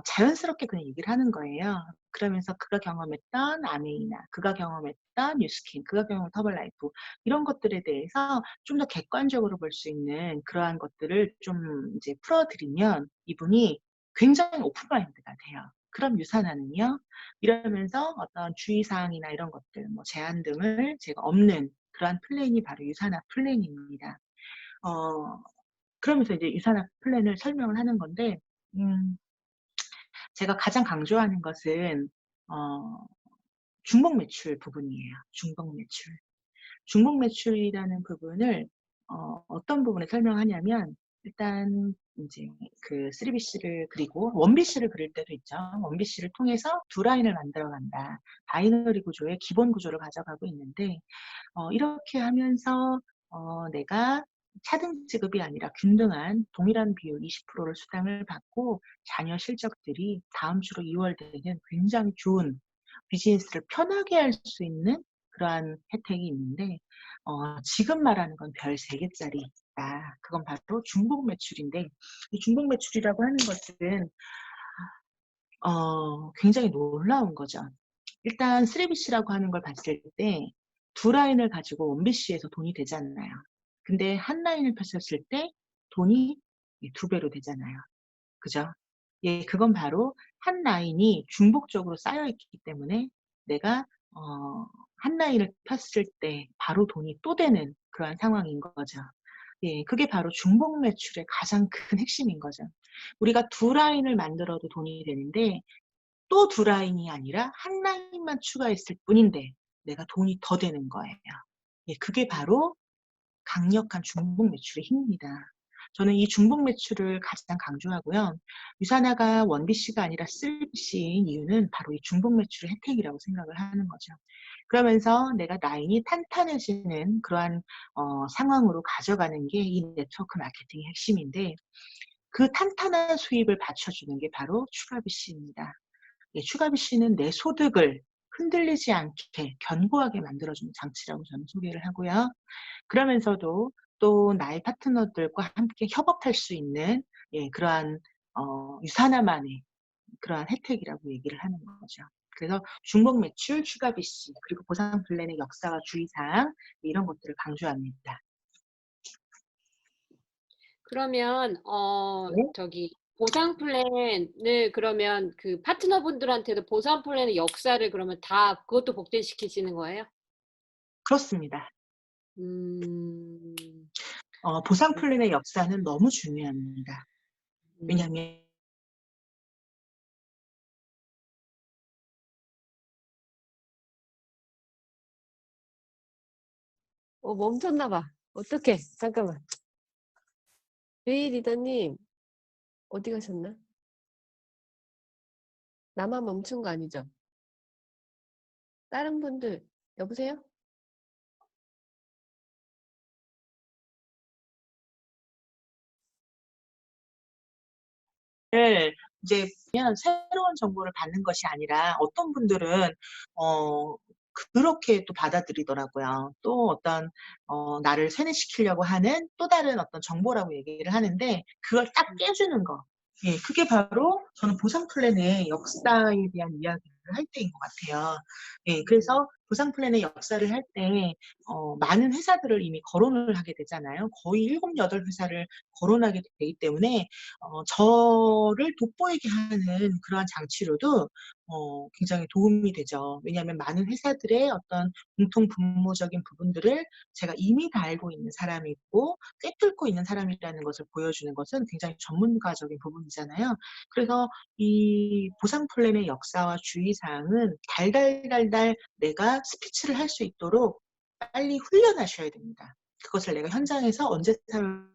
자연스럽게 그냥 얘기를 하는 거예요. 그러면서 그가 경험했던 아메이나, 그가 경험했던 뉴스킨, 그가 경험한 터벌라이프 이런 것들에 대해서 좀 더 객관적으로 볼 수 있는 그러한 것들을 좀 이제 풀어 드리면 이분이 굉장히 오픈 마인드가 돼요. "그럼 유산화는요?" 이러면서 어떤 주의사항이나 이런 것들 뭐 제한 등을 제가 없는 그러한 플랜이 바로 유산화 플랜입니다. 어 그러면서 이제 유산화 플랜을 설명을 하는 건데 음 제가 가장 강조하는 것은 어 중복 매출 부분이에요. 중복 매출. 중복 매출이라는 부분을 어떤 부분에 설명하냐면 일단 인제 그 3BC를 그리고 1BC를 그릴 때도 있죠. 1BC를 통해서 두 라인을 만들어 간다. 바이너리 구조의 기본 구조를 가져가고 있는데 이렇게 하면서 내가 차등 지급이 아니라 균등한 동일한 비율 20%를 수당을 받고 자녀 실적들이 다음 주로 이월되는 굉장히 좋은 비즈니스를 편하게 할 수 있는 그러한 혜택이 있는데 지금 말하는 건 별 3 개짜리 있다. 그건 바로 중복 매출인데 이 중복 매출이라고 하는 것은 굉장히 놀라운 거죠. 일단 3BC라고 하는 걸 봤을 때 두 라인을 가지고 1BC에서 돈이 되잖아요. 근데 한 라인을 폈었을 때 돈이 이 2 배로 되잖아요. 그죠? 예, 그건 바로 한 라인이 중복적으로 쌓여 있기 때문에 내가 어 한 라인을 폈을 때 바로 돈이 또 되는 그러한 상황인 거죠. 예, 그게 바로 중복 매출의 가장 큰 핵심인 거죠. 우리가 두 라인을 만들어도 돈이 되는데 또 두 라인이 아니라 한 라인만 추가했을 뿐인데 내가 돈이 더 되는 거예요. 예, 그게 바로 강력한 중복 매출의 힘입니다. 저는 이 중복 매출을 가장 강조하고요. 유산화가 1BC가 아니라 3BC인 이유는 바로 이 중복 매출의 혜택이라고 생각을 하는 거죠. 그러면서 내가 라인이 탄탄해지는 그러한 상황으로 가져가는 게 이 네트워크 마케팅의 핵심인데 그 탄탄한 수입을 받쳐주는 게 바로 추가 BC입니다. 예, 추가 BC는 내 소득을 흔들리지 않게 견고하게 만들어주는 장치라고 저는 소개를 하고요. 그러면서도 또 나의 파트너들과 함께 협업할 수 있는 예, 그러한 유산화만의 그러한 혜택이라고 얘기를 하는 거죠. 그래서 중복 매출, 추가 BC 그리고 보상 플랜의 역사와 주의사항 이런 것들을 강조합니다. 그러면 네. 저기 보상 플랜을 그러면 그 파트너분들한테도 보상 플랜의 역사를 그러면 다 그것도 복제시키시는 거예요? 그렇습니다. 음. 보상 플랜의 역사는 너무 중요합니다. 음. 왜냐하면 멈췄나 봐. 어떡해. 잠깐만. 베이 리더님, 어디 가셨나? 나만 멈춘 거 아니죠? 다른 분들 여보세요? 이제 보면 새로운 정보를 받는 것이 아니라 어떤 분들은 어 그렇게 또 받아들이더라고요. 또 어떤 나를 세뇌시키려고 하는 또 다른 어떤 정보라고 얘기를 하는데 그걸 딱 깨주는 거. 예, 그게 바로 저는 보상 플랜의 역사에 대한 이야기를 할 때인 것 같아요. 예, 그래서 보상 플랜의 역사를 할 때 많은 회사들을 이미 거론을 하게 되잖아요. 거의 7, 8회사를 거론하게 되기 때문에 저를 돋보이게 하는 그러한 장치로도 굉장히 도움이 되죠. 왜냐하면 많은 회사들의 어떤 공통 분모적인 부분들을 제가 이미 다 알고 있는 사람이고 꿰뚫고 있는 사람이라는 것을 보여주는 것은 굉장히 전문가적인 부분이잖아요. 그래서 이 보상 플랜의 역사와 주의사항은 달달달달 내가 스피치를 할 수 있도록 빨리 훈련하셔야 됩니다. 그것을 내가 현장에서 언제 사용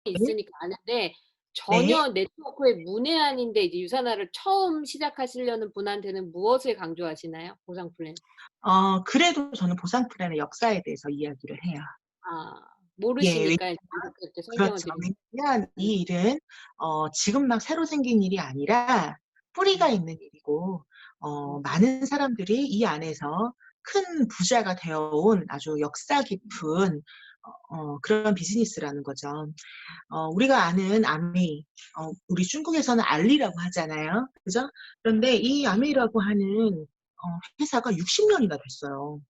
있으니까 아는데 네. 전혀 네트워크의 문외한인데 이제 유산화를 처음 시작하시려는 분한테는 무엇을 강조하시나요? 보상 플랜. 그래도 저는 보상 플랜의 역사에 대해서 이야기를 해요. 아, 예. 모르시니까 이렇게 설명을 그렇죠. 드리는. 왜냐하면 이 일은 지금 막 새로 생긴 일이 아니라 뿌리가 있는 일이고 많은 사람들이 이 안에서 큰 부자가 되어 온 아주 역사 깊은 그런 비즈니스라는 거죠. 우리가 아는 아메이, 우리 중국에서는 알리라고 하잖아요. 그죠? 그런데 이 아메이라고 하는 회사가 60년이나 됐어요.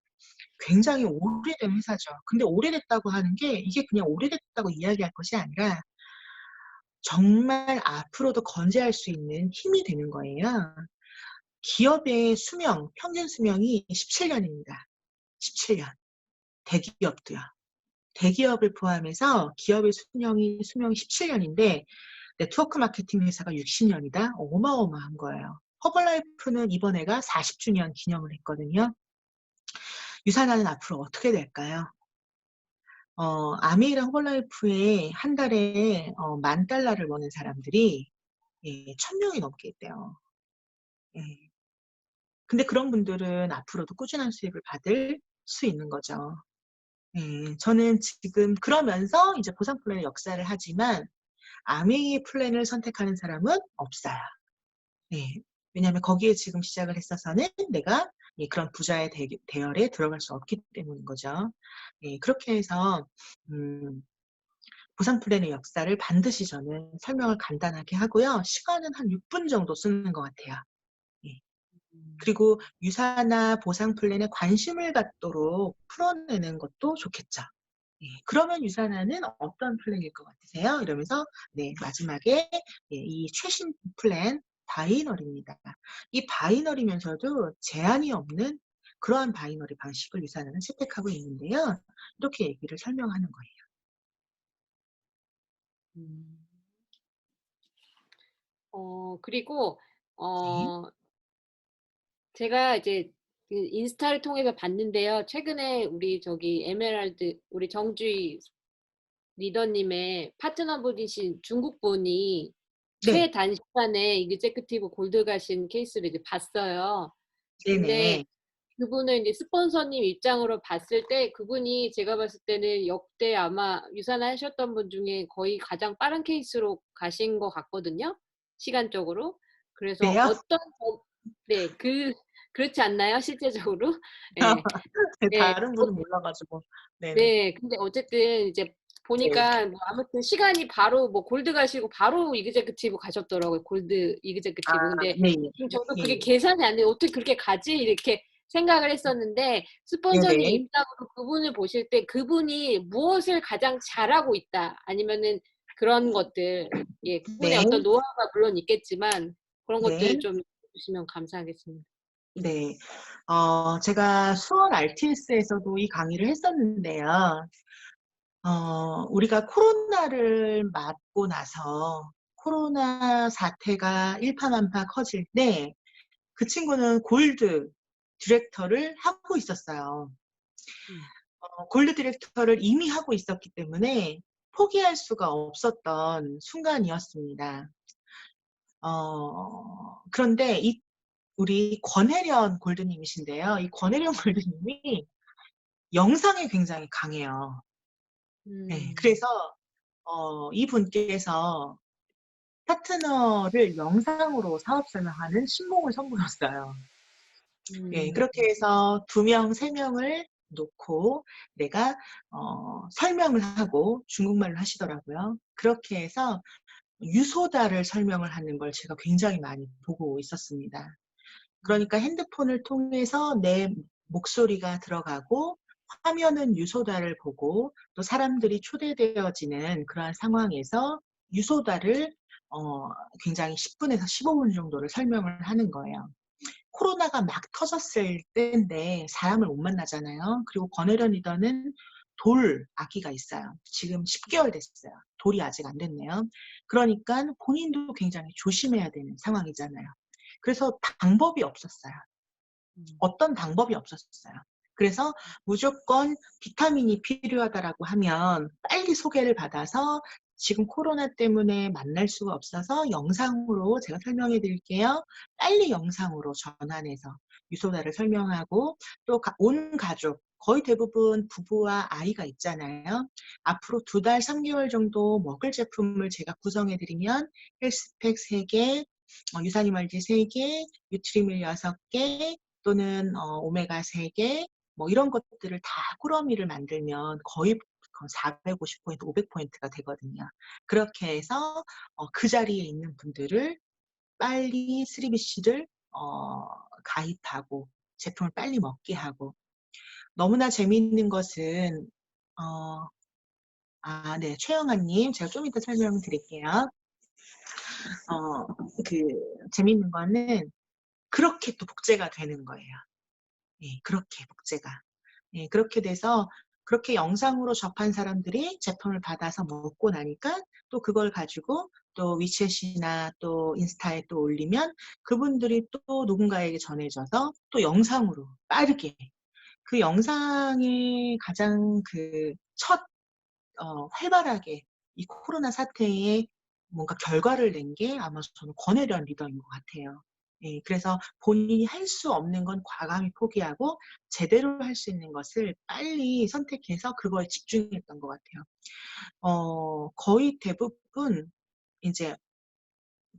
굉장히 오래된 회사죠. 근데 오래됐다고 하는 게 이게 그냥 오래됐다고 이야기할 것이 아니라 정말 앞으로도 건재할 수 있는 힘이 되는 거예요. 기업의 수명, 평균 수명이 17년입니다. 17년. 대기업도요. 대기업을 포함해서 기업의 수명이 17년인데 네트워크 마케팅 회사가 60년이다? 어마어마한 거예요. 허벌라이프는 이번 해가 40주년 기념을 했거든요. 유산화는 앞으로 어떻게 될까요? 아메이랑 홀라이프에 한 달에 $10,000를 버는 사람들이 예, 1,000명이 넘게 있대요. 예. 근데 그런 분들은 앞으로도 꾸준한 수익을 받을 수 있는 거죠. 예. 저는 지금 그러면서 이제 보상 플랜의 역사를 하지만 아메이 플랜을 선택하는 사람은 없어요. 예. 왜냐하면 거기에 지금 시작을 했어서는 내가 예, 그런 부자의 대열에 들어갈 수 없기 때문인 거죠. 예, 그렇게 해서 보상 플랜의 역사를 반드시 저는 설명을 간단하게 하고요. 시간은 한 6분 정도 쓰는 것 같아요. 예. 그리고 유사나 보상 플랜에 관심을 갖도록 풀어내는 것도 좋겠죠. 예. 그러면 유산화는 어떤 플랜일 것 같으세요? 이러면서 네, 마지막에 예, 이 최신 플랜 바이너리입니다. 이 바이너리면서도 제한이 없는 그러한 바이너리 방식을 유산화는 채택하고 있는데요. 이렇게 얘기를 설명하는 거예요. 음. 그리고 네. 어 제가 이제 그 인스타를 통해서 봤는데요. 최근에 우리 저기 에메랄드 우리 정주희 리더님의 파트너분이신 중국분이 네. 최단시간에 이그제큐티브 골드 가신 케이스를 이제 봤어요. 근데 네네. 그분은 이제 스폰서님 입장으로 봤을 때 그분이 제가 봤을 때는 역대 아마 유산하셨던 분 중에 거의 가장 빠른 케이스로 가신 것 같거든요. 시간적으로. 그래서 그래요? 어떤 네, 그렇지 않나요? 실제적으로? 예. 네. 다른 분은 몰라가지고. 네네. 네. 근데 어쨌든 이제 네. 보니까 뭐 아무튼 시간이 바로 뭐 골드 가시고 바로 이그제큐티브 가셨더라고요. 골드 아, 이그제큐티브. 근데 네. 저도 예. 그게 예. 계산이 안 돼요. '어떻게 그렇게 가지?' 이렇게 생각을 했었는데 스폰서님 네네. 입장으로 그분을 보실 때 그분이 무엇을 가장 잘하고 있다 아니면은 그런 것들 예 그분의 네. 어떤 노하우가 물론 있겠지만 그런 것들을 네. 좀 주시면 감사하겠습니다. 네. 제가 수원 RTS에서도 이 강의를 했었는데요. 우리가 코로나를 맞고 나서 코로나 사태가 일파만파 커질 때 그 친구는 골드 디렉터를 하고 있었어요. 음. 골드 디렉터를 이미 하고 있었기 때문에 포기할 수가 없었던 순간이었습니다. 그런데 우리 권혜련 골드님이신데요. 이 권혜련 골드님이 영상에 굉장히 강해요. 네, 음. 그래서 이분께서 파트너를 영상으로 사업 설명하는 신봉을 선보였어요. 예, 음. 그렇게 해서 2명, 3명을 놓고 내가 설명을 하고 중국말로 하시더라고요. 그렇게 해서 유소다를 설명을 하는 걸 제가 굉장히 많이 보고 있었습니다. 그러니까 핸드폰을 통해서 내 목소리가 들어가고 화면은 유소다를 보고 또 사람들이 초대되어지는 그러한 상황에서 유소다를 굉장히 10분에서 15분 정도를 설명을 하는 거예요. 코로나가 막 터졌을 때인데 사람을 못 만나잖아요. 그리고 권혜련 리더는 돌 아기가 있어요. 지금 10개월 됐어요. 돌이 아직 안 됐네요. 그러니까 본인도 굉장히 조심해야 되는 상황이잖아요. 그래서 방법이 없었어요. 음. 어떤 방법이 없었어요. 그래서 무조건 비타민이 필요하다라고 하면 빨리 소개를 받아서 지금 코로나 때문에 만날 수가 없어서 영상으로 제가 설명해 드릴게요. 빨리 영상으로 전환해서 유소다를 설명하고 또 온 가족 거의 대부분 부부와 아이가 있잖아요. 앞으로 2달, 3개월 정도 먹을 제품을 제가 구성해 드리면 헬스팩 3개, 유산균말제 3개, 뉴트리밀 6개, 또는 오메가 3개 뭐 이런 것들을 다 꾸러미를 만들면 거의 450포인트, 500포인트가 되거든요. 그렇게 해서 그 자리에 있는 분들을 빨리 3BC를 가입하고 제품을 빨리 먹게 하고 너무나 재미있는 것은 네, 최영아님 제가 좀 이따 설명을 드릴게요. 그 재미있는 거는 그렇게 또 복제가 되는 거예요. 예, 그렇게 복제가. 예, 그렇게 돼서 그렇게 영상으로 접한 사람들이 제품을 받아서 먹고 나니까 또 그걸 가지고 또 위챗이나 또 인스타에 또 올리면 그분들이 또 누군가에게 전해져서 또 영상으로 빠르게 그 영상의 가장 활발하게 이 코로나 사태에 뭔가 결과를 낸 게 아마 저는 권혜련 리더인 것 같아요. 예, 그래서 본인이 할 수 없는 건 과감히 포기하고 제대로 할 수 있는 것을 빨리 선택해서 그거에 집중했던 것 같아요. 거의 대부분 이제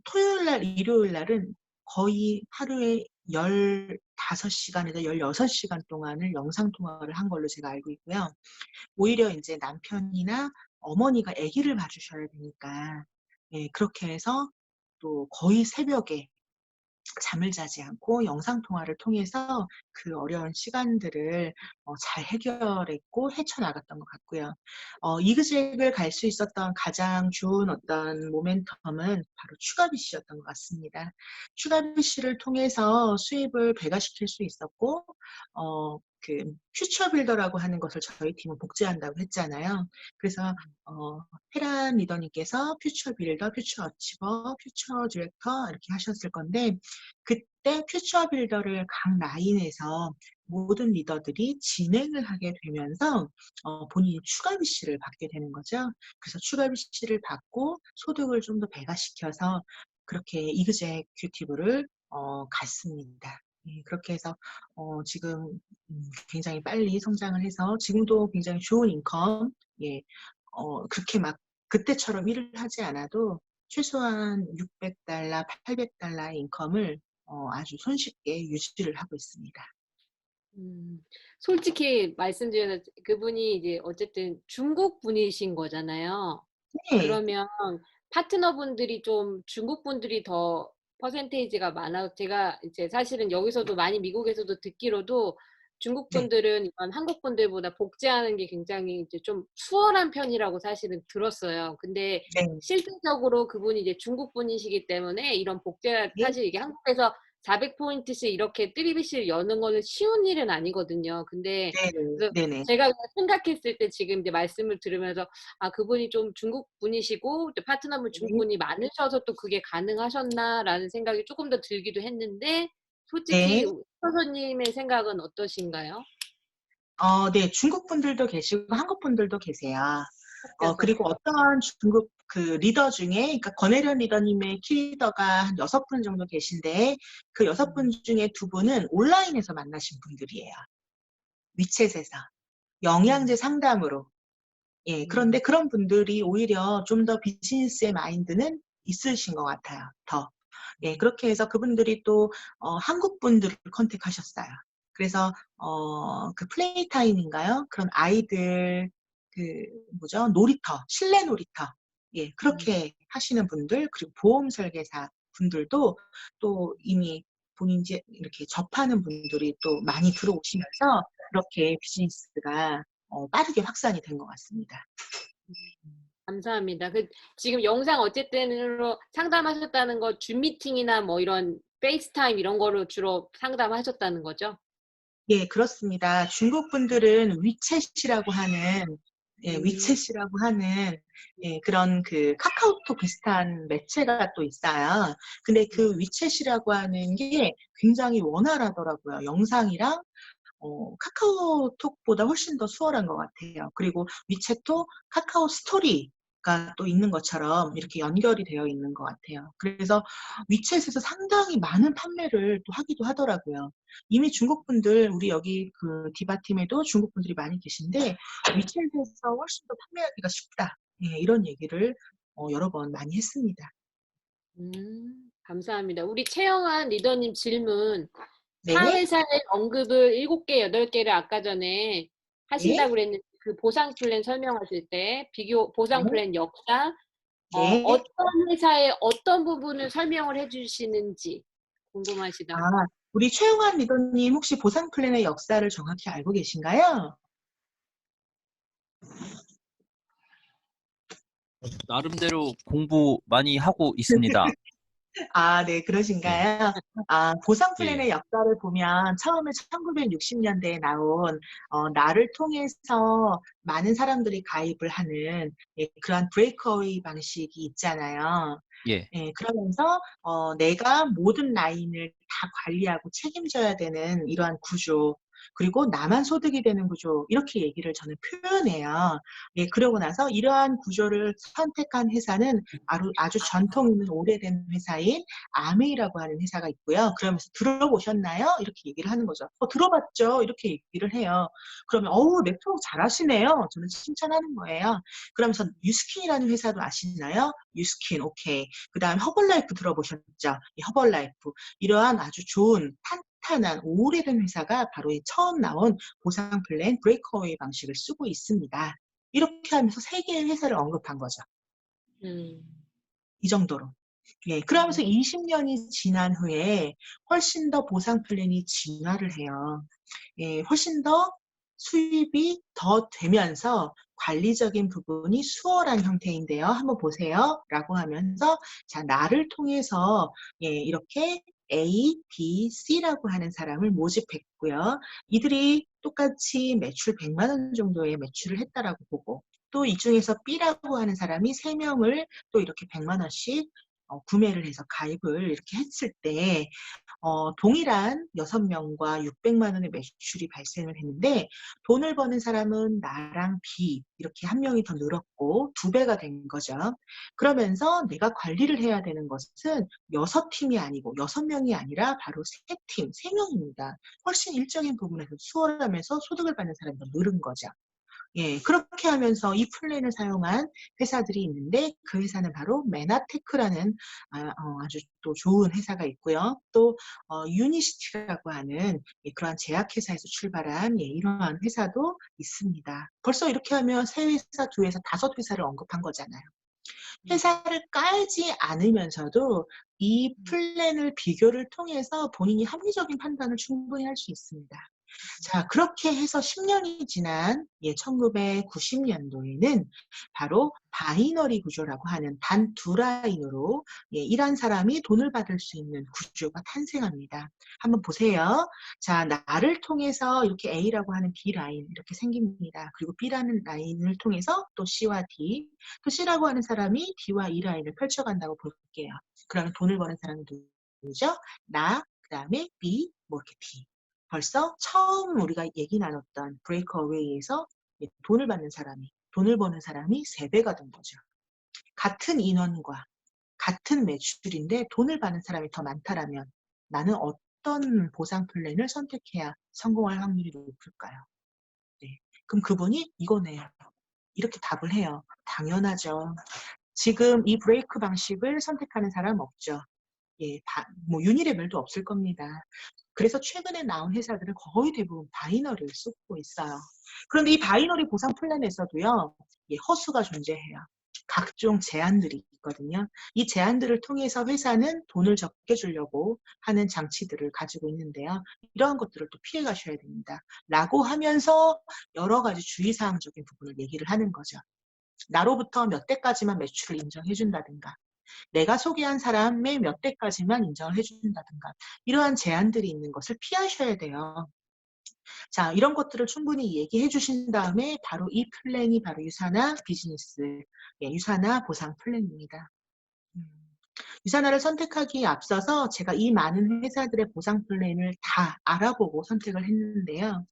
토요일 날, 일요일 날은 거의 하루에 15시간에서 16시간 동안을 영상 통화를 한 걸로 제가 알고 있고요. 오히려 이제 남편이나 어머니가 아기를 봐주셔야 되니까 예, 그렇게 해서 또 거의 새벽에 잠을 자지 않고 영상 통화를 통해서 그 어려운 시간들을 잘 해결했고 헤쳐나갔던 것 같고요. 이그젝을 갈 수 있었던 가장 좋은 어떤 모멘텀은 바로 추가비씨였던 것 같습니다. 추가비씨를 통해서 수입을 배가시킬 수 있었고 그 퓨처 빌더라고 하는 것을 저희 팀은 복제한다고 했잖아요. 그래서 헤란 리더님께서 퓨처 빌더, 퓨처 어치버, 퓨처 디렉터 이렇게 하셨을 건데 그때 퓨처 빌더를 각 라인에서 모든 리더들이 진행을 하게 되면서 본인이 추가 BC를 받게 되는 거죠. 그래서 추가 BC를 받고 소득을 좀 더 배가시켜서 그렇게 이그제큐티브를 갔습니다. 예, 그렇게 해서 지금 굉장히 빨리 성장을 해서 지금도 굉장히 좋은 인컴, 예, 그렇게 막 그때처럼 일을 하지 않아도 최소한 $600, $800의 인컴을 아주 손쉽게 유지를 하고 있습니다. 솔직히 말씀드려서 그분이 이제 어쨌든 중국 분이신 거잖아요. 네, 그러면 파트너분들이 좀 중국 분들이 더 퍼센테이지가 많아. 제가 이제 사실은 여기서도 많이 미국에서도 듣기로도 중국 네, 분들은 이런 한국 분들보다 복제하는 게 굉장히 이제 좀 수월한 편이라고 사실은 들었어요. 근데 네, 실질적으로 그분이 이제 중국 분이시기 때문에 이런 복제가 네, 사실 이게 한국에서 400포인트씩 이렇게 뜨리비실 여는 거는 쉬운 일은 아니거든요. 근데 그래서 네, 네, 제가 생각했을 때 지금 이제 말씀을 들으면서 아, 그분이 좀 중국 분이시고 또 파트너분 중국 네, 분이 많으셔서 또 그게 가능하셨나라는 생각이 조금 더 들기도 했는데 네. 솔직히 선생님의 생각은 어떠신가요? 네, 중국 분들도 계시고 한국 분들도 계세요. 섞여서. 그리고 어떤 중국 그 리더 중에, 그러니까 권혜련 리더님의 키리더가 한 6분 정도 계신데, 그 6분 중에 2분은 온라인에서 만나신 분들이에요. 위챗에서. 영양제 상담으로. 예, 그런데 그런 분들이 오히려 좀 더 비즈니스의 마인드는 있으신 것 같아요. 더. 예, 그렇게 해서 그분들이 또 한국 분들을 컨택하셨어요. 그래서 그 플레이타임인가요? 그런 아이들 그 뭐죠? 놀이터, 실내 놀이터. 예, 그렇게 하시는 분들, 그리고 보험 설계사 분들도 또 이미 본인 이제 이렇게 접하는 분들이 또 많이 들어오시면서 그렇게 비즈니스가 빠르게 확산이 된 것 같습니다. 감사합니다. 지금 영상 어쨌든으로 상담하셨다는 거 줌 미팅이나 뭐 이런 페이스타임 이런 거로 주로 상담하셨다는 거죠? 예, 그렇습니다. 중국 분들은 위챗이라고 하는, 예, 음, 위챗이라고 하는, 예, 그런 그 카카오톡 비슷한 매체가 또 있어요. 근데 그 위챗이라고 하는 게 굉장히 원활하더라고요. 영상이랑 카카오톡보다 훨씬 더 수월한 것 같아요. 그리고 위챗도 카카오 스토리가 또 있는 것처럼 이렇게 연결이 되어 있는 것 같아요. 그래서 위챗에서 상당히 많은 판매를 또 하기도 하더라고요. 이미 중국 분들, 우리 여기 그 디바팀에도 중국 분들이 많이 계신데, 위챗에서 훨씬 더 판매하기가 쉽다. 예, 이런 얘기를 여러 번 많이 했습니다. 감사합니다. 우리 최영한 리더님 질문. 네, 사회사의 언급을 7개, 8개를 아까 전에 하신다고 네, 그랬는데 그 보상 플랜 설명하실 때 보상 네, 플랜 역사, 네. 어떤 회사의 어떤 부분을 설명을 해주시는지 아, 궁금하시다고. 우리 최용환 리더님 혹시 보상 플랜의 역사를 정확히 알고 계신가요? 나름대로 공부 많이 하고 있습니다. 아, 네, 예, 그러신가요? 아, 보상 예, 플랜의 역사를 보면 처음에 1960년대에 나온 나를 통해서 많은 사람들이 가입을 하는 예, 그러한 브레이크어웨이 방식이 있잖아요. 예. 예, 그러면서 내가 모든 라인을 다 관리하고 책임져야 되는 이러한 구조, 그리고 나만 소득이 되는 구조, 이렇게 얘기를 저는 표현해요. 예, 그러고 나서 이러한 구조를 선택한 회사는 아주 전통 있는 오래된 회사인 아메이라고 하는 회사가 있고요. 그러면서 들어보셨나요? 이렇게 얘기를 하는 거죠. 들어봤죠. 이렇게 얘기를 해요. 그러면 어우, 네트워크 잘하시네요. 저는 칭찬하는 거예요. 그러면서 뉴스킨이라는 회사도 아시나요? 뉴스킨, 오케이. 그 다음 허벌라이프 들어보셨죠? 이 허벌라이프. 이러한 아주 좋은 탄탄한 오래된 회사가 바로 이 처음 나온 보상 플랜 브레이크어웨이 방식을 쓰고 있습니다. 이렇게 하면서 세 개의 회사를 언급한 거죠. 음, 이 정도로. 예, 그러면서 20년이 지난 후에 훨씬 더 보상 플랜이 진화를 해요. 예, 훨씬 더 수입이 더 되면서 관리적인 부분이 수월한 형태인데요. 한번 보세요. 라고 하면서, 자, 나를 통해서, 예, 이렇게 A, B, C라고 하는 사람을 모집했고요. 이들이 똑같이 매출 100만 원 정도의 매출을 했다라고 보고, 또 이 중에서 B라고 하는 사람이 3명을 또 이렇게 100만 원씩 구매를 해서 가입을 이렇게 했을 때, 동일한 6명과 600만 원의 매출이 발생을 했는데 돈을 버는 사람은 나랑 B 이렇게 한 명이 더 늘었고 2배가 된 거죠. 그러면서 내가 관리를 해야 되는 것은 6팀이 아니고 6명이 아니라 바로 3팀, 3명입니다. 훨씬 일적인 부분에서 수월하면서 소득을 받는 사람이 더 늘은 거죠. 예, 그렇게 하면서 이 플랜을 사용한 회사들이 있는데 그 회사는 바로 메나테크라는 아주 또 좋은 회사가 있고요. 또 유니시티라고 하는 예, 그러한 제약회사에서 출발한 예, 이러한 회사도 있습니다. 벌써 이렇게 하면 세 회사, 두 회사, 5회사를 언급한 거잖아요. 회사를 깔지 않으면서도 이 플랜을 비교를 통해서 본인이 합리적인 판단을 충분히 할 수 있습니다. 자, 그렇게 해서 10년이 지난 1990년도에는 바로 바이너리 구조라고 하는 단 두 라인으로 일한 사람이 돈을 받을 수 있는 구조가 탄생합니다. 한번 보세요. 자, 나를 통해서 이렇게 A라고 하는 B 라인 이렇게 생깁니다. 그리고 B라는 라인을 통해서 또 C와 D, 또 C라고 하는 사람이 D와 E 라인을 펼쳐간다고 볼게요. 그러면 돈을 버는 사람은 누구죠? 나, 그 다음에 B, 뭐 이렇게 D. 벌써 처음 우리가 얘기 나눴던 브레이크어웨이에서 돈을 버는 사람이 3배가 된 거죠. 같은 인원과 같은 매출인데 돈을 받는 사람이 더 많다라면 나는 어떤 보상 플랜을 선택해야 성공할 확률이 높을까요? 네. 그럼 그분이 이거네요. 이렇게 답을 해요. 당연하죠. 지금 이 브레이크 방식을 선택하는 사람 없죠. 예, 뭐 유니레벨도 없을 겁니다. 그래서 최근에 나온 회사들은 거의 대부분 바이너리를 쓰고 있어요. 그런데 이 바이너리 보상 플랜에서도요, 예, 허수가 존재해요. 각종 제한들이 있거든요. 이 제한들을 통해서 회사는 돈을 적게 주려고 하는 장치들을 가지고 있는데요. 이러한 것들을 또 피해 가셔야 됩니다. 라고 하면서 여러 가지 주의사항적인 부분을 얘기를 하는 거죠. 나로부터 몇 대까지만 매출을 인정해 준다든가, 내가 소개한 사람의 몇 대까지만 인정을 해준다든가, 이러한 제한들이 있는 것을 피하셔야 돼요. 자, 이런 것들을 충분히 얘기해 주신 다음에 바로 이 플랜이 바로 유사나 비즈니스, 예, 유사나 보상 플랜입니다. 유사나를 선택하기에 앞서서 제가 이 많은 회사들의 보상 플랜을 다 알아보고 선택을 했는데요.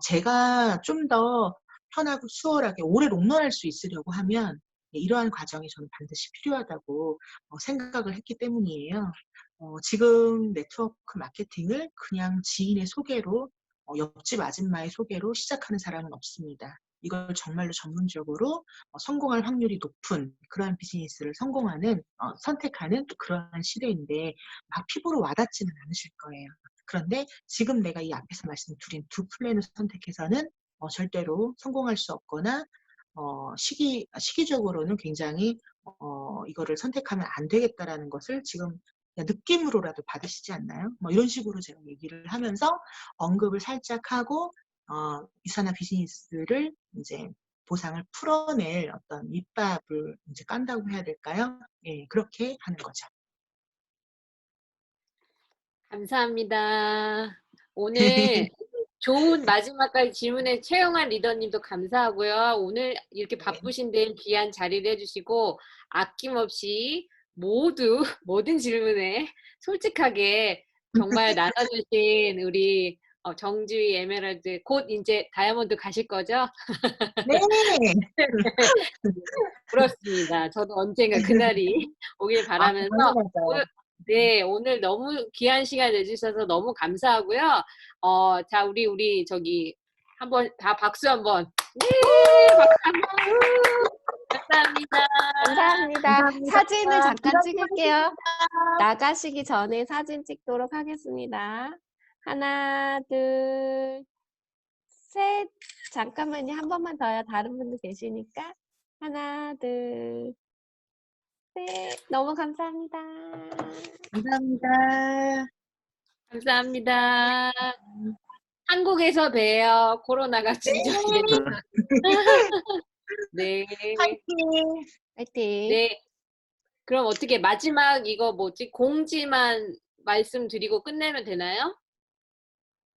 제가 좀 더 편하고 수월하게 오래 롱런할 수 있으려고 하면 이러한 과정이 저는 반드시 필요하다고 생각을 했기 때문이에요. 지금 네트워크 마케팅을 그냥 지인의 소개로, 옆집 아줌마의 소개로 시작하는 사람은 없습니다. 이걸 정말로 전문적으로 성공할 확률이 높은 그러한 비즈니스를 선택하는 그러한 시대인데 막 피부로 와닿지는 않으실 거예요. 그런데 지금 내가 이 앞에서 말씀드린 두 플랜을 선택해서는 절대로 성공할 수 없거나 시기적으로는 굉장히 이거를 선택하면 안 되겠다라는 것을 지금 그냥 느낌으로라도 받으시지 않나요? 뭐 이런 식으로 제가 얘기를 하면서 언급을 살짝 하고 유사나 비즈니스를 이제 보상을 풀어낼 어떤 밑밥을 이제 깐다고 해야 될까요? 예, 그렇게 하는 거죠. 감사합니다. 오늘 좋은 마지막까지 질문에 최영환 리더님도 감사하고요. 오늘 이렇게 바쁘신데 귀한 자리를 해주시고 아낌없이 모든 질문에 솔직하게 정말 나눠주신 우리 정주희 에메랄드 곧 이제 다이아몬드 가실 거죠? 네. 부럽습니다. 저도 언젠가 그날이 오길 바라면서 오늘, 네, 오늘 너무 귀한 시간 내주셔서 너무 감사하고요. 자, 우리 저기 한번 다 박수 한번. 네, 박수 한번. 감사합니다. 감사합니다. 사진을 잠깐 찍을게요. 나가시기 전에 사진 찍도록 하겠습니다. 하나, 둘, 셋. 잠깐만요. 한 번만 더요. 다른 분들 계시니까. 하나, 둘, 셋. 너무 감사합니다. 감사합니다. 감사합니다. 한국에서 봬요. 코로나가 진정이 되면. 네. 파이팅. 화이팅. 네. 그럼 어떻게 마지막 이거 뭐지? 공지만 말씀드리고 끝내면 되나요?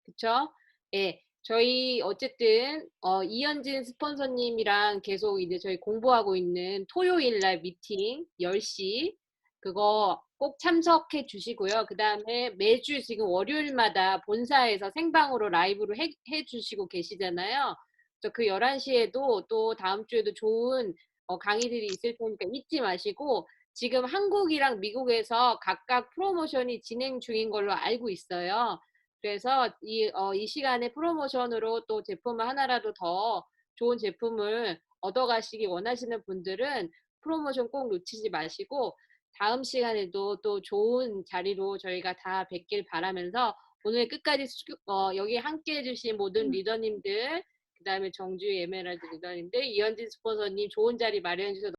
그쵸? 예. 저희 어쨌든 이현진 스폰서님이랑 계속 이제 저희 공부하고 있는 토요일 날 미팅 10시 그거 꼭 참석해 주시고요. 그다음에 매주 지금 월요일마다 본사에서 생방으로 라이브로 해 주시고 계시잖아요. 그래서 그 11시에도 또 다음 주에도 좋은 강의들이 있을 테니까 잊지 마시고 지금 한국이랑 미국에서 각각 프로모션이 진행 중인 걸로 알고 있어요. 그래서 이 시간에 프로모션으로 또 제품을 하나라도 더 좋은 제품을 얻어가시기 원하시는 분들은 프로모션 꼭 놓치지 마시고 다음 시간에도 또 좋은 자리로 저희가 다 뵙길 바라면서 오늘 끝까지 여기 함께 해주신 모든 리더님들, 그 다음에 정주희 에메랄드 리더님들, 이현진 스폰서님 좋은 자리 마련해 주셔서